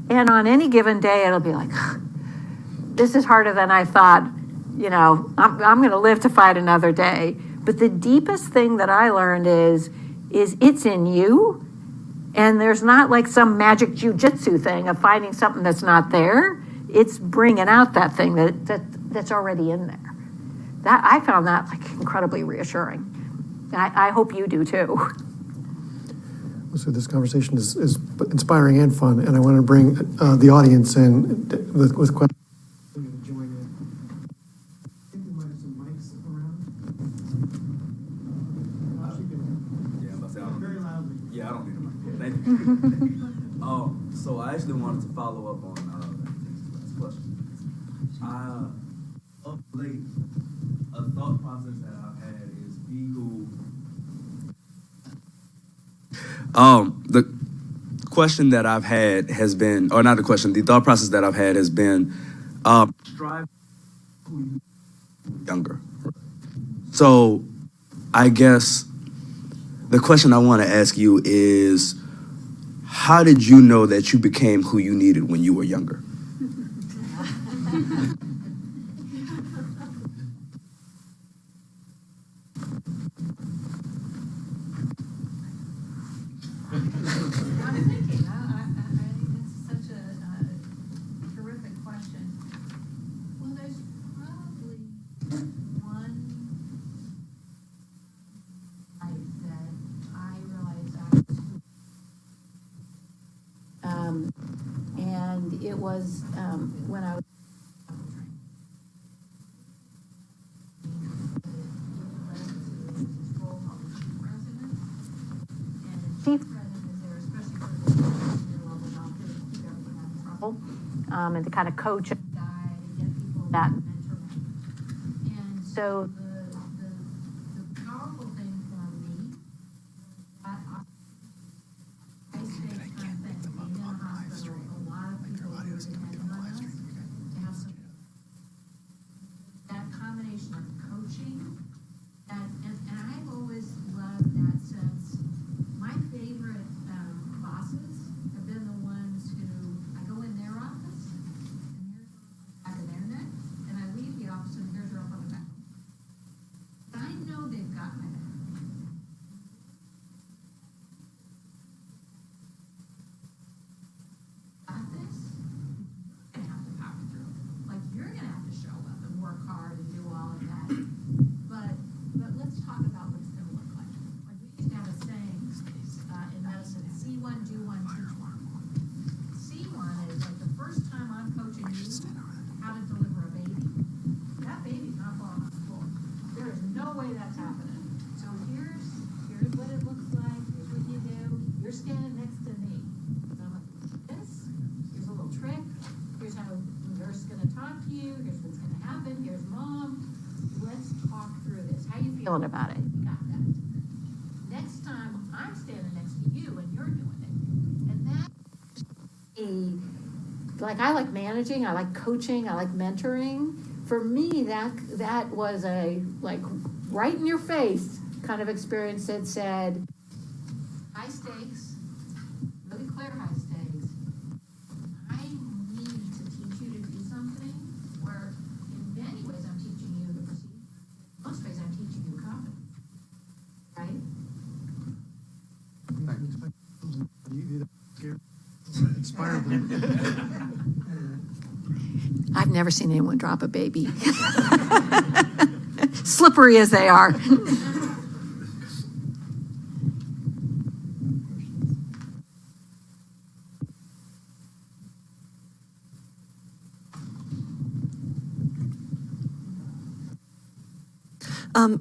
And on any given day, it'll be like, this is harder than I thought. I'm going to live to fight another day. But the deepest thing that I learned is it's in you. And there's not like some magic jujitsu thing of finding something that's not there. It's bringing out that thing that's already in there. I found that like incredibly reassuring. I hope you do too. So this conversation is inspiring and fun, and I want to bring the audience in with questions. Join in. I think we might have some mics around. Very loudly. Yeah, I don't need a mic. Thank you. So I actually wanted to follow up on last question. Of late, a thought process that I've had is be who. The question that I've had has been, or not the question, the thought process that I've had has been, strive who you younger. So I guess the question I want to ask you is, how did you know that you became who you needed when you were younger? And it was when I was chief president is there, especially for the senior level now, to keep everyone out of trouble, and to kind of coach and guide and get people that mentoring. And so the powerful thing for me, that I stayed kind of being in a hospital, a lot of people were depending on us to have some, that combination of coaching, and I've always loved that sense. My favorite bosses have been the ones who, I go in their office, and here's the back of their neck, and I leave the office, and here's her up on the back. standing next to me. So I'm like, this, here's a little trick, here's how the nurse is gonna talk to you, here's what's gonna happen, here's mom. Let's talk through this. How you feeling about it? You got that. Next time, I'm standing next to you and you're doing it. And that, I like managing, I like coaching, I like mentoring. For me, that was a, like, right in your face kind of experience that said, high stakes, really clear high stakes. I need to teach you to do something where in many ways I'm teaching you the procedure. In most ways I'm teaching you confidence. Right? Inspired them. I've never seen anyone drop a baby. Slippery as they are.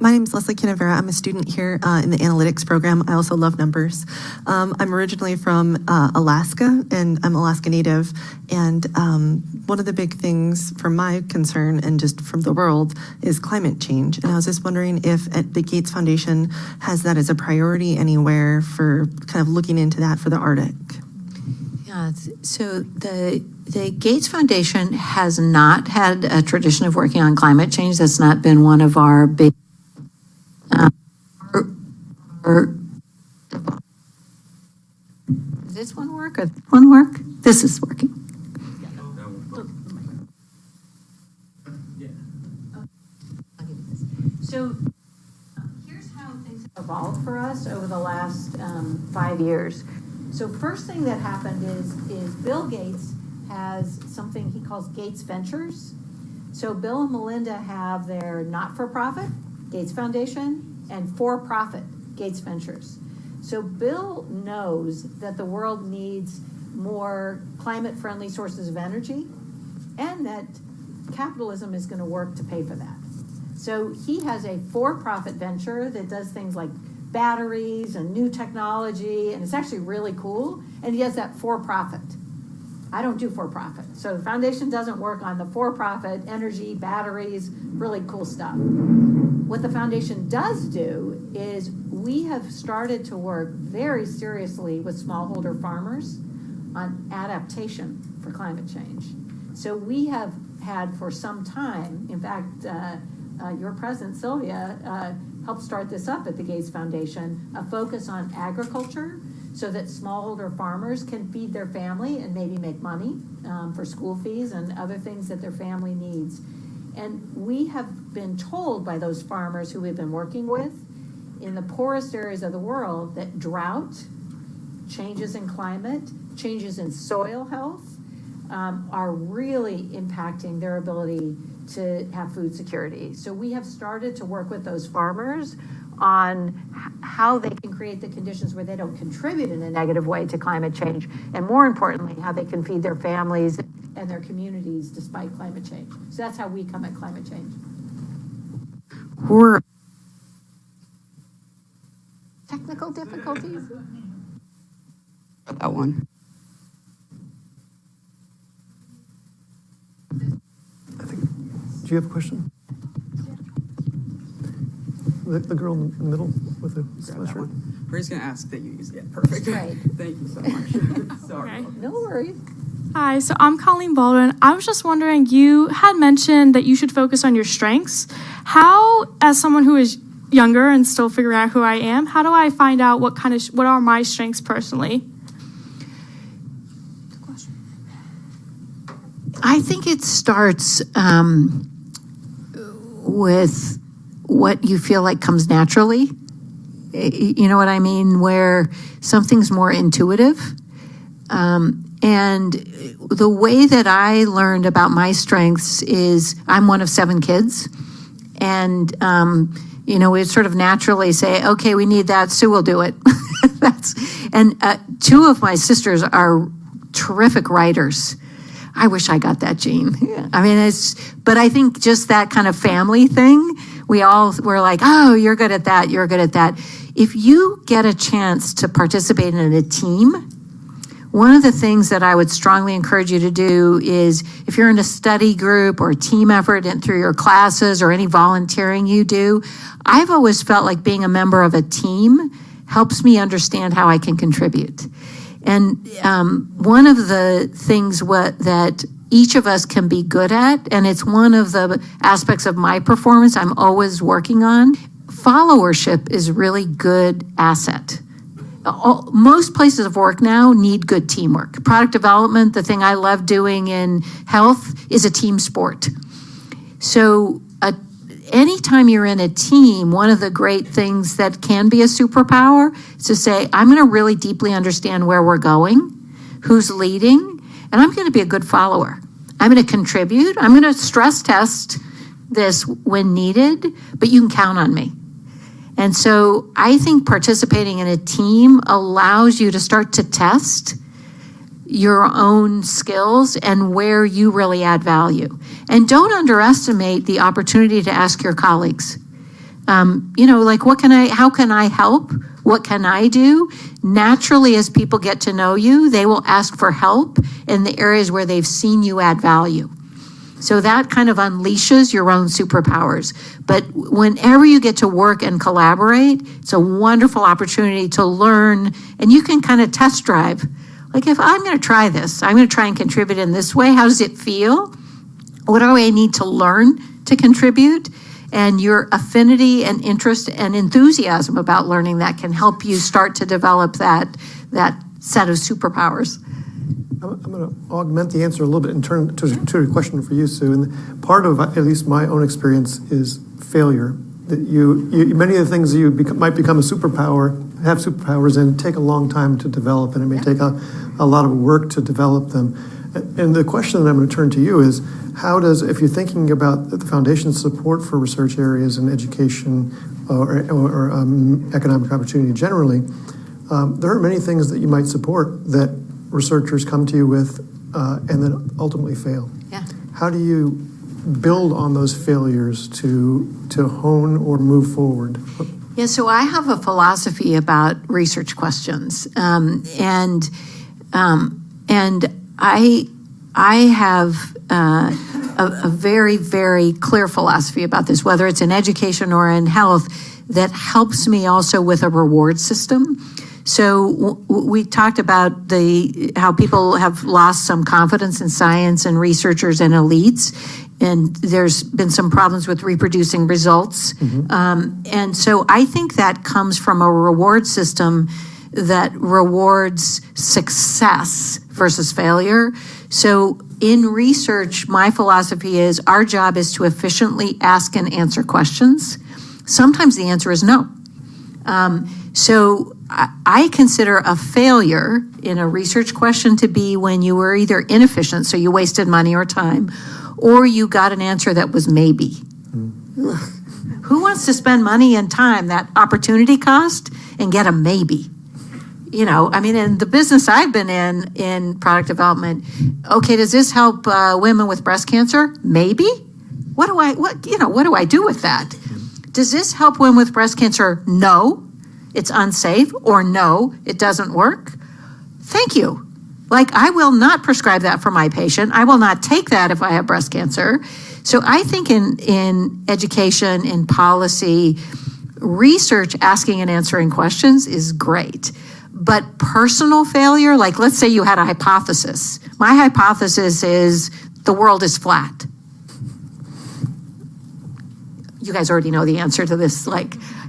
My name is Leslie Canavera. I'm a student here in the analytics program. I also love numbers. I'm originally from Alaska, and I'm Alaska Native. And one of the big things from my concern and just from the world is climate change. And I was just wondering if the Gates Foundation has that as a priority anywhere for kind of looking into that for the Arctic. Yeah, so the Gates Foundation has not had a tradition of working on climate change. That's not been one of our big Does this one work or this one work? This is working. So here's how things have evolved for us over the last 5 years. So first thing that happened is Bill Gates has something he calls Gates Ventures. So Bill and Melinda have their not-for-profit, Gates Foundation, and for-profit, Gates Ventures. So Bill knows that the world needs more climate-friendly sources of energy and that capitalism is going to work to pay for that. So he has a for-profit venture that does things like batteries and new technology, and it's actually really cool, and he does that for-profit. I don't do for-profit. So the foundation doesn't work on the for-profit, energy, batteries, really cool stuff. What the foundation does do is we have started to work very seriously with smallholder farmers on adaptation for climate change. So we have had for some time, in fact, your president, Sylvia, helped start this up at the Gates Foundation, a focus on agriculture so that smallholder farmers can feed their family and maybe make money for school fees and other things that their family needs. And we have been told by those farmers who we've been working with in the poorest areas of the world that drought, changes in climate, changes in soil health are really impacting their ability to have food security. So we have started to work with those farmers on how they can create the conditions where they don't contribute in a negative way to climate change, and more importantly, how they can feed their families and their communities despite climate change. So that's how we come at climate change. Technical difficulties? That one. Do you have a question? The girl in the middle with the sweatshirt. We're just gonna ask that you use it. Perfect. Right. Thank you so much. Sorry. Okay. No worries. Hi, so I'm Colleen Baldwin. I was just wondering, you had mentioned that you should focus on your strengths. How, as someone who is younger and still figuring out who I am, how do I find out what are my strengths personally? I think it starts with what you feel like comes naturally. You know what I mean? Where something's more intuitive. And the way that I learned about my strengths is I'm one of 7 kids. And, we sort of naturally say, okay, we need that, Sue will do it. And 2 of my sisters are terrific writers. I wish I got that gene. I mean, but I think just that kind of family thing, we're like, oh, you're good at that, you're good at that. if you get a chance to participate in a team, one of the things that I would strongly encourage you to do is, if you're in a study group or a team effort and through your classes or any volunteering you do, I've always felt like being a member of a team helps me understand how I can contribute. And one of the things that each of us can be good at, and it's one of the aspects of my performance I'm always working on, followership is really good asset. Most places of work now need good teamwork. Product development, the thing I love doing in health, is a team sport. So anytime you're in a team, one of the great things that can be a superpower is to say, I'm going to really deeply understand where we're going, who's leading, and I'm going to be a good follower. I'm going to contribute. I'm going to stress test this when needed, but you can count on me. And so I think participating in a team allows you to start to test your own skills and where you really add value. And don't underestimate the opportunity to ask your colleagues, like, how can I help? What can I do? Naturally, as people get to know you, they will ask for help in the areas where they've seen you add value. So that kind of unleashes your own superpowers. But whenever you get to work and collaborate, it's a wonderful opportunity to learn, and you can kind of test drive. Like, if I'm going to try this, I'm going to try and contribute in this way. How does it feel? What do I need to learn to contribute? And your affinity and interest and enthusiasm about learning that can help you start to develop that set of superpowers. I'm going to augment the answer a little bit and turn to a question for you, Sue. And part of, at least my own experience, is failure. That many of the things that you might become a superpower, have superpowers, and take a long time to develop, and it may take a lot of work to develop them. And the question that I'm going to turn to you is, if you're thinking about the foundation's support for research areas in education or economic opportunity generally, there are many things that you might support that researchers come to you with and then ultimately fail. Yeah. How do you build on those failures to hone or move forward? Yeah, so I have a philosophy about research questions, and I have a very, very clear philosophy about this, whether it's in education or in health, that helps me also with a reward system. So we talked about how people have lost some confidence in science and researchers and elites, and there's been some problems with reproducing results. Mm-hmm. And so I think that comes from a reward system that rewards success versus failure. So in research, my philosophy is our job is to efficiently ask and answer questions. Sometimes the answer is no. So I consider a failure in a research question to be when you were either inefficient, so you wasted money or time, or you got an answer that was maybe. Mm. Who wants to spend money and time, that opportunity cost, and get a maybe? In the business I've been in product development, okay, does this help women with breast cancer? Maybe. What do I do with that? Does this help women with breast cancer? No. It's unsafe, or no, it doesn't work. Thank you. I will not prescribe that for my patient. I will not take that if I have breast cancer. So I think in education, in policy, research, asking and answering questions is great. But personal failure, let's say you had a hypothesis. My hypothesis is the world is flat. You guys already know the answer to this.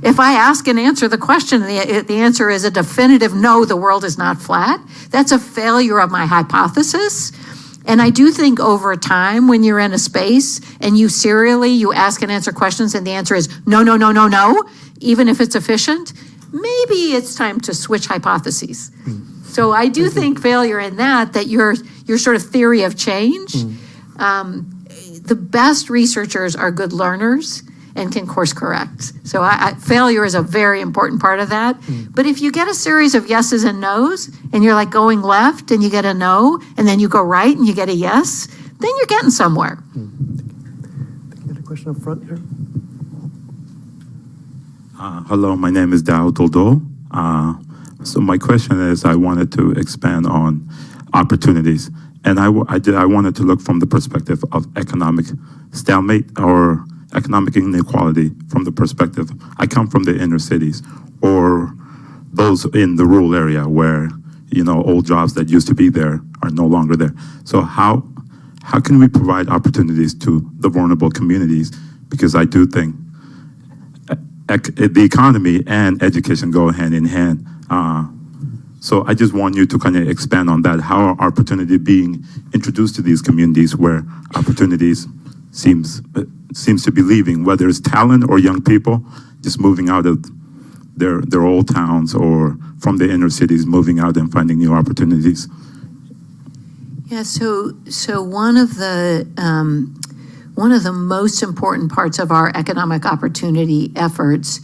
If I ask and answer the question, the answer is a definitive no, the world is not flat. That's a failure of my hypothesis. And I do think over time, when you're in a space and you ask and answer questions and the answer is no, no, no, no, no, even if it's efficient, maybe it's time to switch hypotheses. So I do think failure in that your sort of theory of change. The best researchers are good learners and can course correct. So failure is a very important part of that. But if you get a series of yeses and nos, and you're going left and you get a no, and then you go right and you get a yes, then you're getting somewhere. You had a question up front here? Hello, my name is Dao Toldo. So my question is, I wanted to expand on opportunities, and I wanted to look from the perspective of economic stalemate or economic inequality. From the perspective, I come from the inner cities, or those in the rural area where old jobs that used to be there are no longer there. So how can we provide opportunities to the vulnerable communities? Because I do think the economy and education go hand in hand. So I just want you to kind of expand on that. How are opportunity being introduced to these communities where opportunities seems to be leaving, whether it's talent or young people just moving out of their old towns or from the inner cities, moving out and finding new opportunities? Yeah, so one of the most important parts of our economic opportunity efforts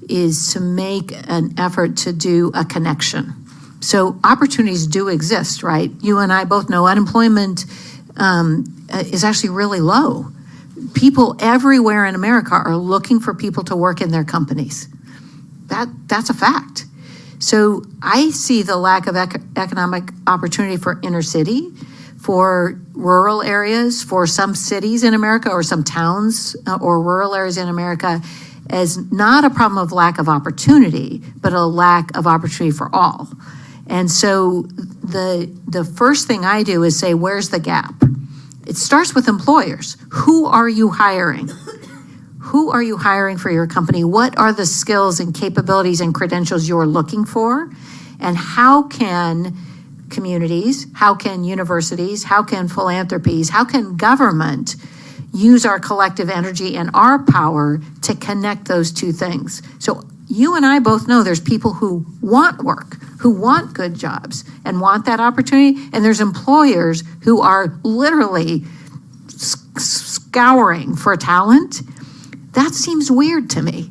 is to make an effort to do a connection. So opportunities do exist, right? You and I both know unemployment is actually really low. People everywhere in America are looking for people to work in their companies. That's a fact. So I see the lack of economic opportunity for inner city, for rural areas, for some cities in America or some towns or rural areas in America as not a problem of lack of opportunity, but a lack of opportunity for all. And so the first thing I do is say, where's the gap? It starts with employers. Who are you hiring? Who are you hiring for your company? What are the skills and capabilities and credentials you're looking for? And how can communities, how can universities, how can philanthropies, how can government use our collective energy and our power to connect those two things? So you and I both know there's people who want work, who want good jobs and want that opportunity. And there's employers who are literally scouring for talent. That seems weird to me.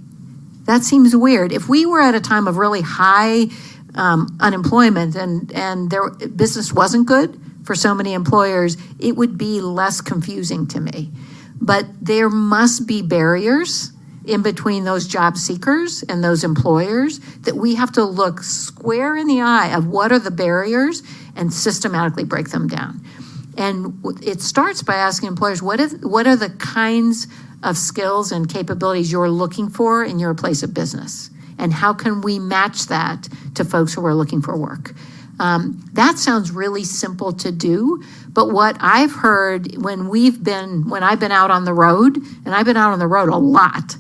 That seems weird. If we were at a time of really high unemployment and their business wasn't good for so many employers, it would be less confusing to me. But there must be barriers in between those job seekers and those employers that we have to look square in the eye of what are the barriers and systematically break them down. And it starts by asking employers, what are the kinds of skills and capabilities you're looking for in your place of business? And how can we match that to folks who are looking for work? That sounds really simple to do, but what I've heard when I've been out on the road, and I've been out on the road a lot,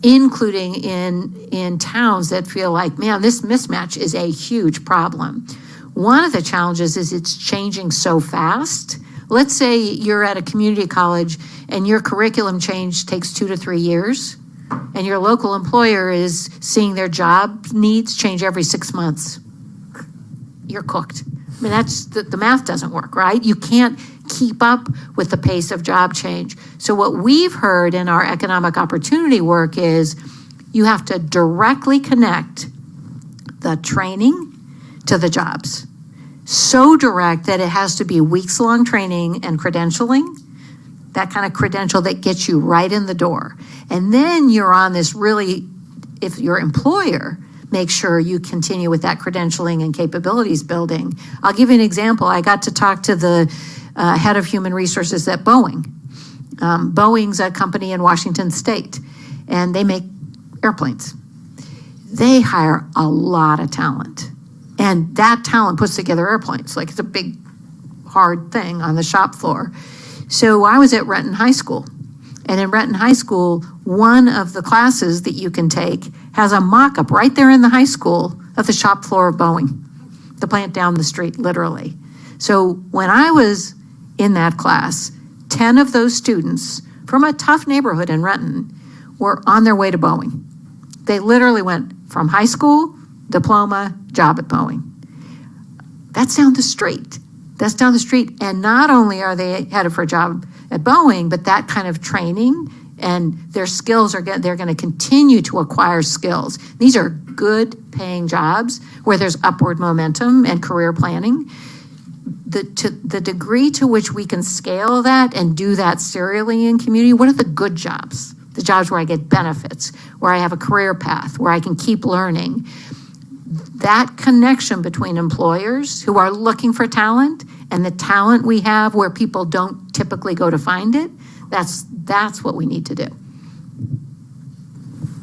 including in towns that feel like, man, this mismatch is a huge problem. One of the challenges is it's changing so fast. Let's say you're at a community college and your curriculum change takes 2 to 3 years, and your local employer is seeing their job needs change every 6 months. You're cooked. I mean, that's the math doesn't work, right? You can't keep up with the pace of job change. So what we've heard in our economic opportunity work is you have to directly connect the training to the jobs. So direct that it has to be weeks-long training and credentialing, that kind of credential that gets you right in the door. And then you're on this really, if your employer, make sure you continue with that credentialing and capabilities building. I'll give you an example. I got to talk to the head of human resources at Boeing. Boeing's a company in Washington State, and they make airplanes. They hire a lot of talent, and that talent puts together airplanes. Like, it's a big, hard thing on the shop floor. So I was at Renton High School, and in Renton High School, one of the classes that you can take has a mock-up right there in the high school of the shop floor of Boeing, the plant down the street, literally. So when I was in that class, 10 of those students from a tough neighborhood in Renton were on their way to Boeing. They literally went from high school, diploma, job at Boeing. That's down the street. That's down the street. And not only are they headed for a job at Boeing, but that kind of training and their skills they're going to continue to acquire skills. These are good paying jobs where there's upward momentum and career planning. The degree to which we can scale that and do that serially in community, what are the good jobs? the jobs where I get benefits, where I have a career path, where I can keep learning. That connection between employers who are looking for talent and the talent we have where people don't typically go to find it, that's what we need to do.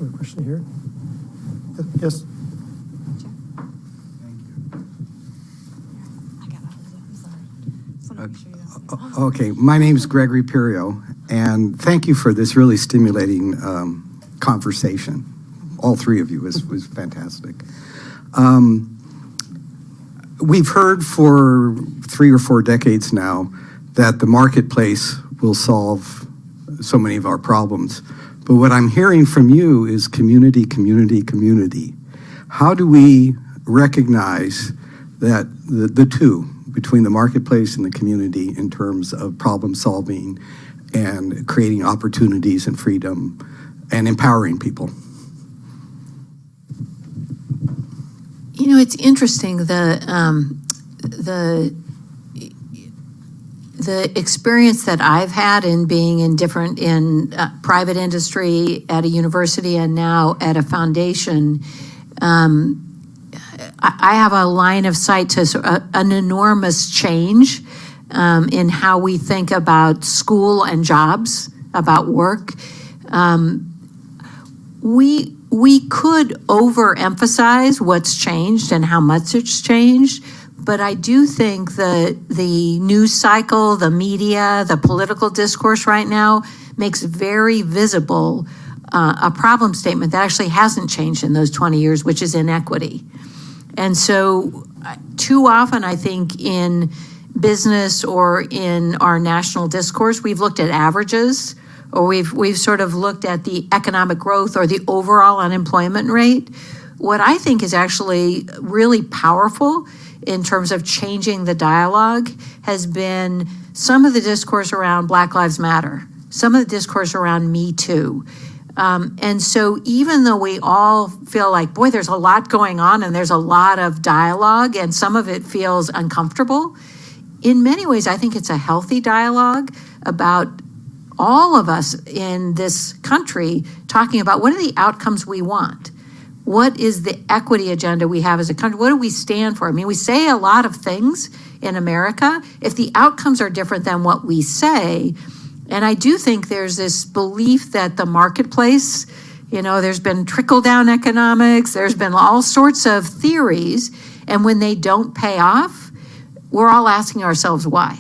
A question here? Yes. Okay, my name is Gregory Perio, and thank you for this really stimulating conversation. All three of you was fantastic. We've heard for 3 or 4 decades now that the marketplace will solve so many of our problems. But what I'm hearing from you is community, community, community. How do we recognize that the two, between the marketplace and the community, in terms of problem solving and creating opportunities and freedom and empowering people? You know, it's interesting, the experience that I've had in being in private industry, at a university, and now at a foundation. I have a line of sight to an enormous change in how we think about school and jobs, about work. We could overemphasize what's changed and how much it's changed, but I do think the news cycle, the media, the political discourse right now makes very visible a problem statement that actually hasn't changed in those 20 years, which is inequity. And so too often, I think, in business or in our national discourse, we've looked at averages, or we've sort of looked at the economic growth or the overall unemployment rate. What I think is actually really powerful in terms of changing the dialogue has been some of the discourse around Black Lives Matter, some of the discourse around Me Too. And so even though we all feel like, boy, there's a lot going on and there's a lot of dialogue and some of it feels uncomfortable, in many ways, I think it's a healthy dialogue about all of us in this country talking about what are the outcomes we want? What is the equity agenda we have as a country? What do we stand for? I mean, we say a lot of things in America. If the outcomes are different than what we say, and I do think there's this belief that the marketplace, there's been trickle-down economics, there's been all sorts of theories, and when they don't pay off, we're all asking ourselves why.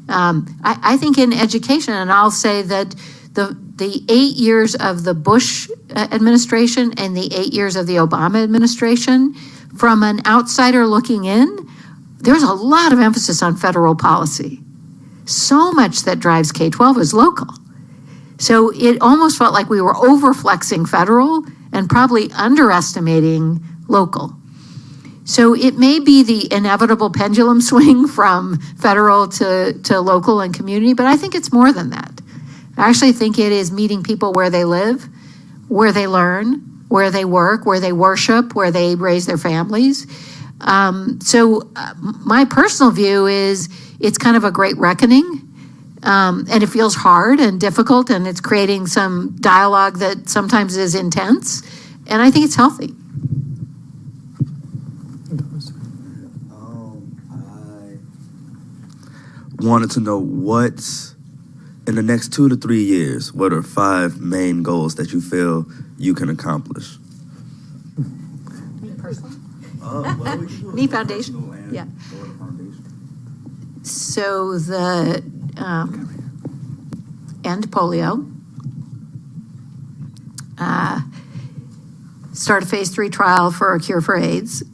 I think in education, and I'll say that the 8 years of the Bush administration and the 8 years of the Obama administration, from an outsider looking in, there's a lot of emphasis on federal policy. So much that drives K-12 is local. So it almost felt like we were overflexing federal and probably underestimating local. So it may be the inevitable pendulum swing from federal to local and community, but I think it's more than that. I actually think it is meeting people where they live, where they learn, where they work, where they worship, where they raise their families. So my personal view is it's kind of a great reckoning, and it feels hard and difficult, and it's creating some dialogue that sometimes is intense, and I think it's healthy. I wanted to know what's, in the next 2 to 3 years, what are 5 main goals that you feel you can accomplish? Me personally? Me Foundation? Yeah. So the end polio, start a phase 3 trial for a cure for AIDS.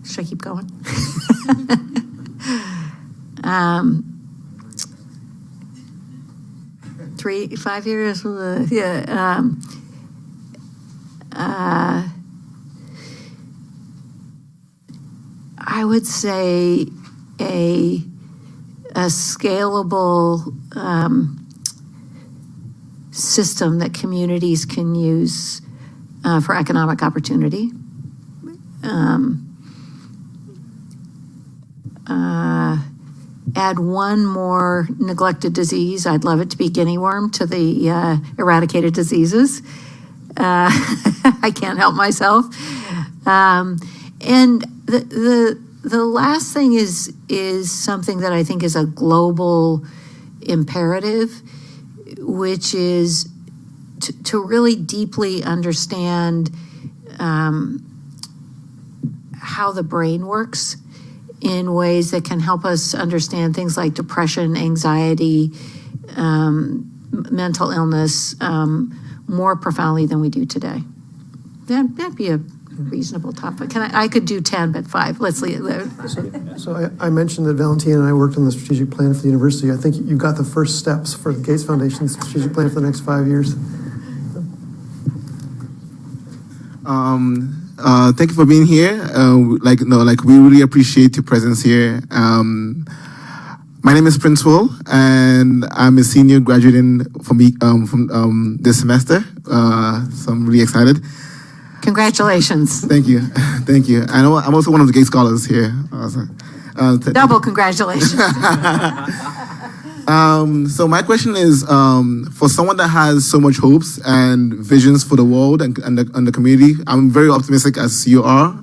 Should I keep going? 5 years, yeah. I would say a scalable system that communities can use for economic opportunity. add one more neglected disease. I'd love it to be guinea worm to the eradicated diseases. I can't help myself. And the last thing is something that I think is a global imperative, which is to really deeply understand how the brain works in ways that can help us understand things like depression, anxiety, mental illness more profoundly than we do today. That'd be a reasonable topic. I could do 10, but 5. Let's leave it there. So I mentioned that Valentina and I worked on the strategic plan for the university. I think you got the first steps for the Gates Foundation's strategic plan for the next 5 years. Thank you for being here. We really appreciate your presence here. My name is Prince Will, and I'm a senior graduating from this semester. So I'm really excited. Congratulations. Thank you. Thank you. I know I'm also one of the Gates scholars here. Double congratulations. So my question is, for someone that has so much hopes and visions for the world and the community, I'm very optimistic as you are.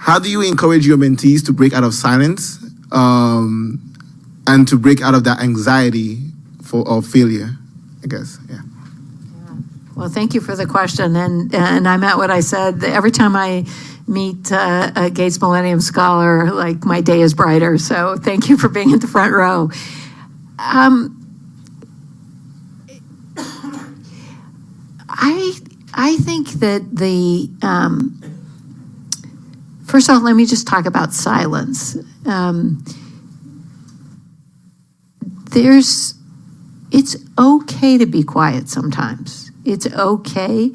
How do you encourage your mentees to break out of silence and to break out of that anxiety of failure, I guess, yeah. Well, thank you for the question. And I meant what I said. Every time I meet a Gates Millennium Scholar, like, my day is brighter. So thank you for being in the front row. I think that first off, let me just talk about silence. It's okay to be quiet sometimes. It's okay.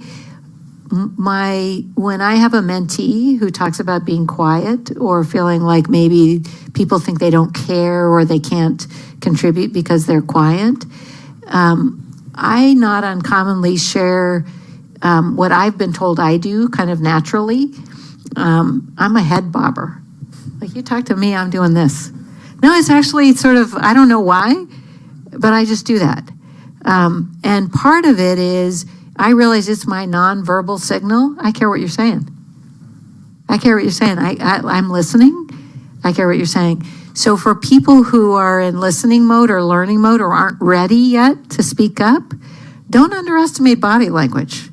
When I have a mentee who talks about being quiet or feeling like maybe people think they don't care or they can't contribute because they're quiet, I not uncommonly share what I've been told I do kind of naturally. I'm a head bobber. Like, you talk to me, I'm doing this. No, it's actually sort of, I don't know why, but I just do that. And part of it is, I realize it's my nonverbal signal. I care what you're saying. I care what you're saying. I'm listening. I care what you're saying. So for people who are in listening mode or learning mode or aren't ready yet to speak up, don't underestimate body language.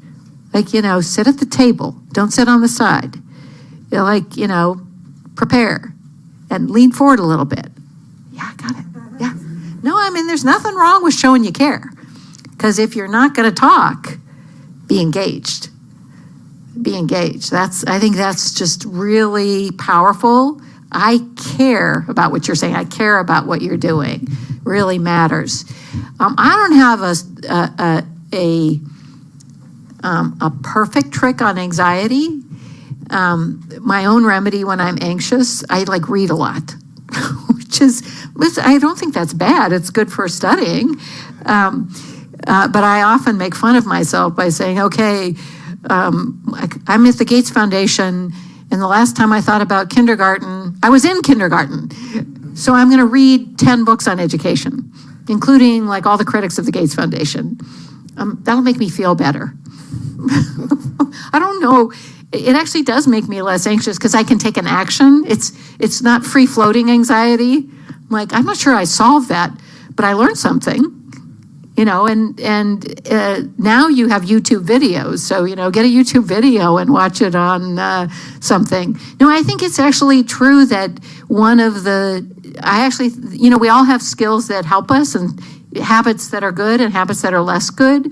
Like, sit at the table. Don't sit on the side. Prepare and lean forward a little bit. Yeah, got it. Yeah. No, there's nothing wrong with showing you care. Because if you're not going to talk, be engaged. Be engaged. I think that's just really powerful. I care about what you're saying. I care about what you're doing. Really matters. I don't have a perfect trick on anxiety. My own remedy when I'm anxious, I read a lot, which I don't think that's bad. It's good for studying. But I often make fun of myself by saying, okay, I'm at the Gates Foundation, and the last time I thought about kindergarten, I was in kindergarten. So I'm going to read 10 books on education, including all the critics of the Gates Foundation. That'll make me feel better. I don't know. It actually does make me less anxious because I can take an action. It's not free-floating anxiety. I'm not sure I solved that, but I learned something. And now you have YouTube videos. So, get a YouTube video and watch it on something. No, I think it's actually true that we all have skills that help us and habits that are good and habits that are less good.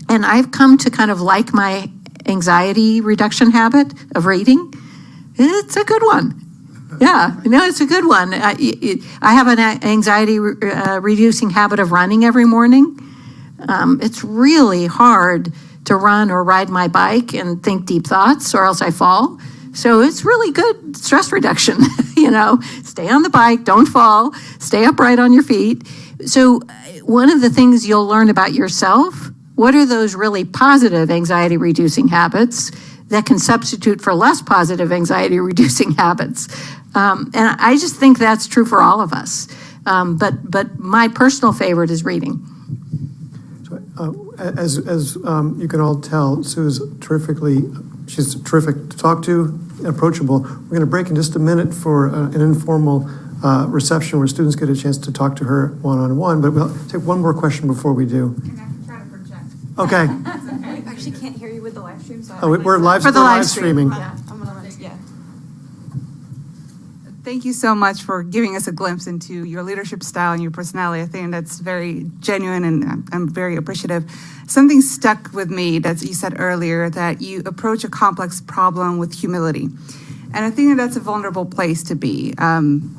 And I've come to kind of like my anxiety reduction habit of reading. It's a good one. Yeah, it's a good one. I have an anxiety reducing habit of running every morning. It's really hard to run or ride my bike and think deep thoughts, or else I fall. So it's really good stress reduction. Stay on the bike, don't fall, stay upright on your feet. So one of the things you'll learn about yourself, what are those really positive anxiety reducing habits that can substitute for less positive anxiety-reducing habits. And I just think that's true for all of us. But my personal favorite is reading. As you can all tell, Sue's she's terrific to talk to, approachable. We're going to break in just a minute for an informal reception where students get a chance to talk to her one-on-one, but we'll take one more question before we do. Can I try to project? Okay. I actually can't hear you with the live stream, so We're live streaming. Yeah, I'm gonna yeah. Thank you so much for giving us a glimpse into your leadership style and your personality. I think that's very genuine, and I'm very appreciative. Something stuck with me that you said earlier, that you approach a complex problem with humility. And I think that's a vulnerable place to be,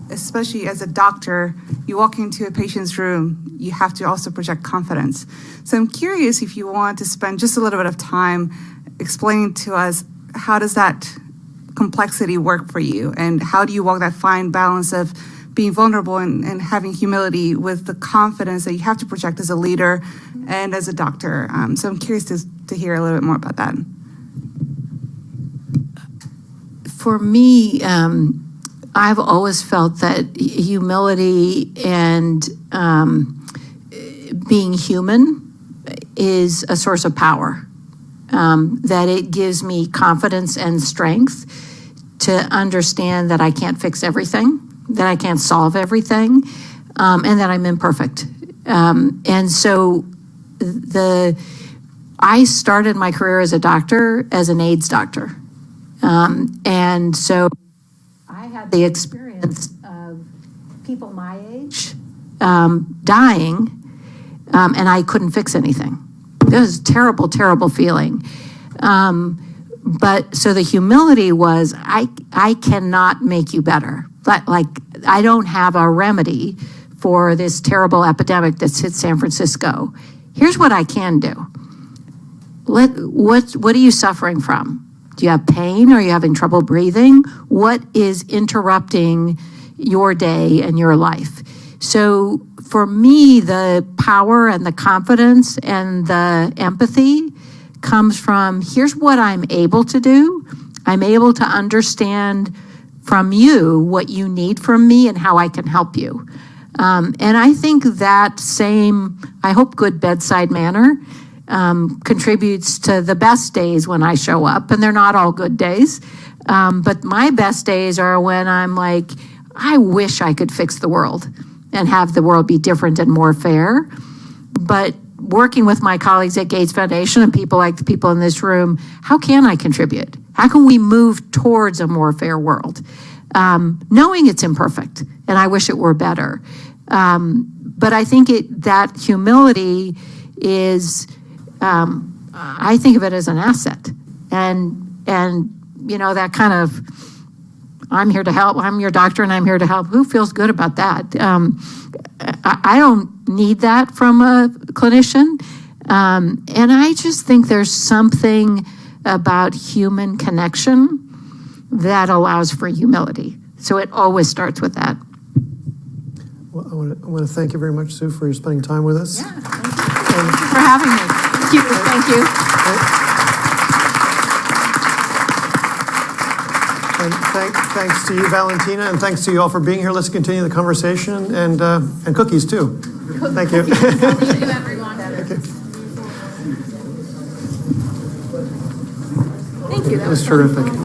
especially as a doctor. You walk into a patient's room, you have to also project confidence. So I'm curious if you want to spend just a little bit of time explaining to us, how does that complexity work for you? And how do you walk that fine balance of being vulnerable and having humility with the confidence that you have to project as a leader and as a doctor? So I'm curious to hear a little bit more about that. For me, I've always felt that humility and being human is a source of power, that it gives me confidence and strength to understand that I can't fix everything, that I can't solve everything, and that I'm imperfect. And so I started my career as a doctor, as an AIDS doctor. And so I had the experience of people my age dying, and I couldn't fix anything. It was a terrible, terrible feeling. But so the humility was, I cannot make you better. Like, I don't have a remedy for this terrible epidemic that's hit San Francisco. Here's what I can do. What are you suffering from? Do you have pain? Are you having trouble breathing? What is interrupting your day and your life? So for me, the power and the confidence and the empathy comes from, here's what I'm able to do. I'm able to understand from you what you need from me and how I can help you. And I think that same, I hope, good bedside manner contributes to the best days when I show up, and they're not all good days. But my best days are when I'm like, I wish I could fix the world and have the world be different and more fair. But working with my colleagues at Gates Foundation and people like the people in this room, how can I contribute? How can we move towards a more fair world? Knowing it's imperfect, and I wish it were better. But I think that humility is, I think of it as an asset. And you know, that kind of, I'm here to help, I'm your doctor and I'm here to help. Who feels good about that? I don't need that from a clinician. And I just think there's something about human connection that allows for humility. So it always starts with that. Well, I want to thank you very much, Sue, for spending time with us. Yeah, thank you for having me. Thank you. And thanks to you, Valentina, and thanks to you all for being here. Let's continue the conversation, and cookies too. Thank you. Thank you, everyone. Thank you. That was terrific.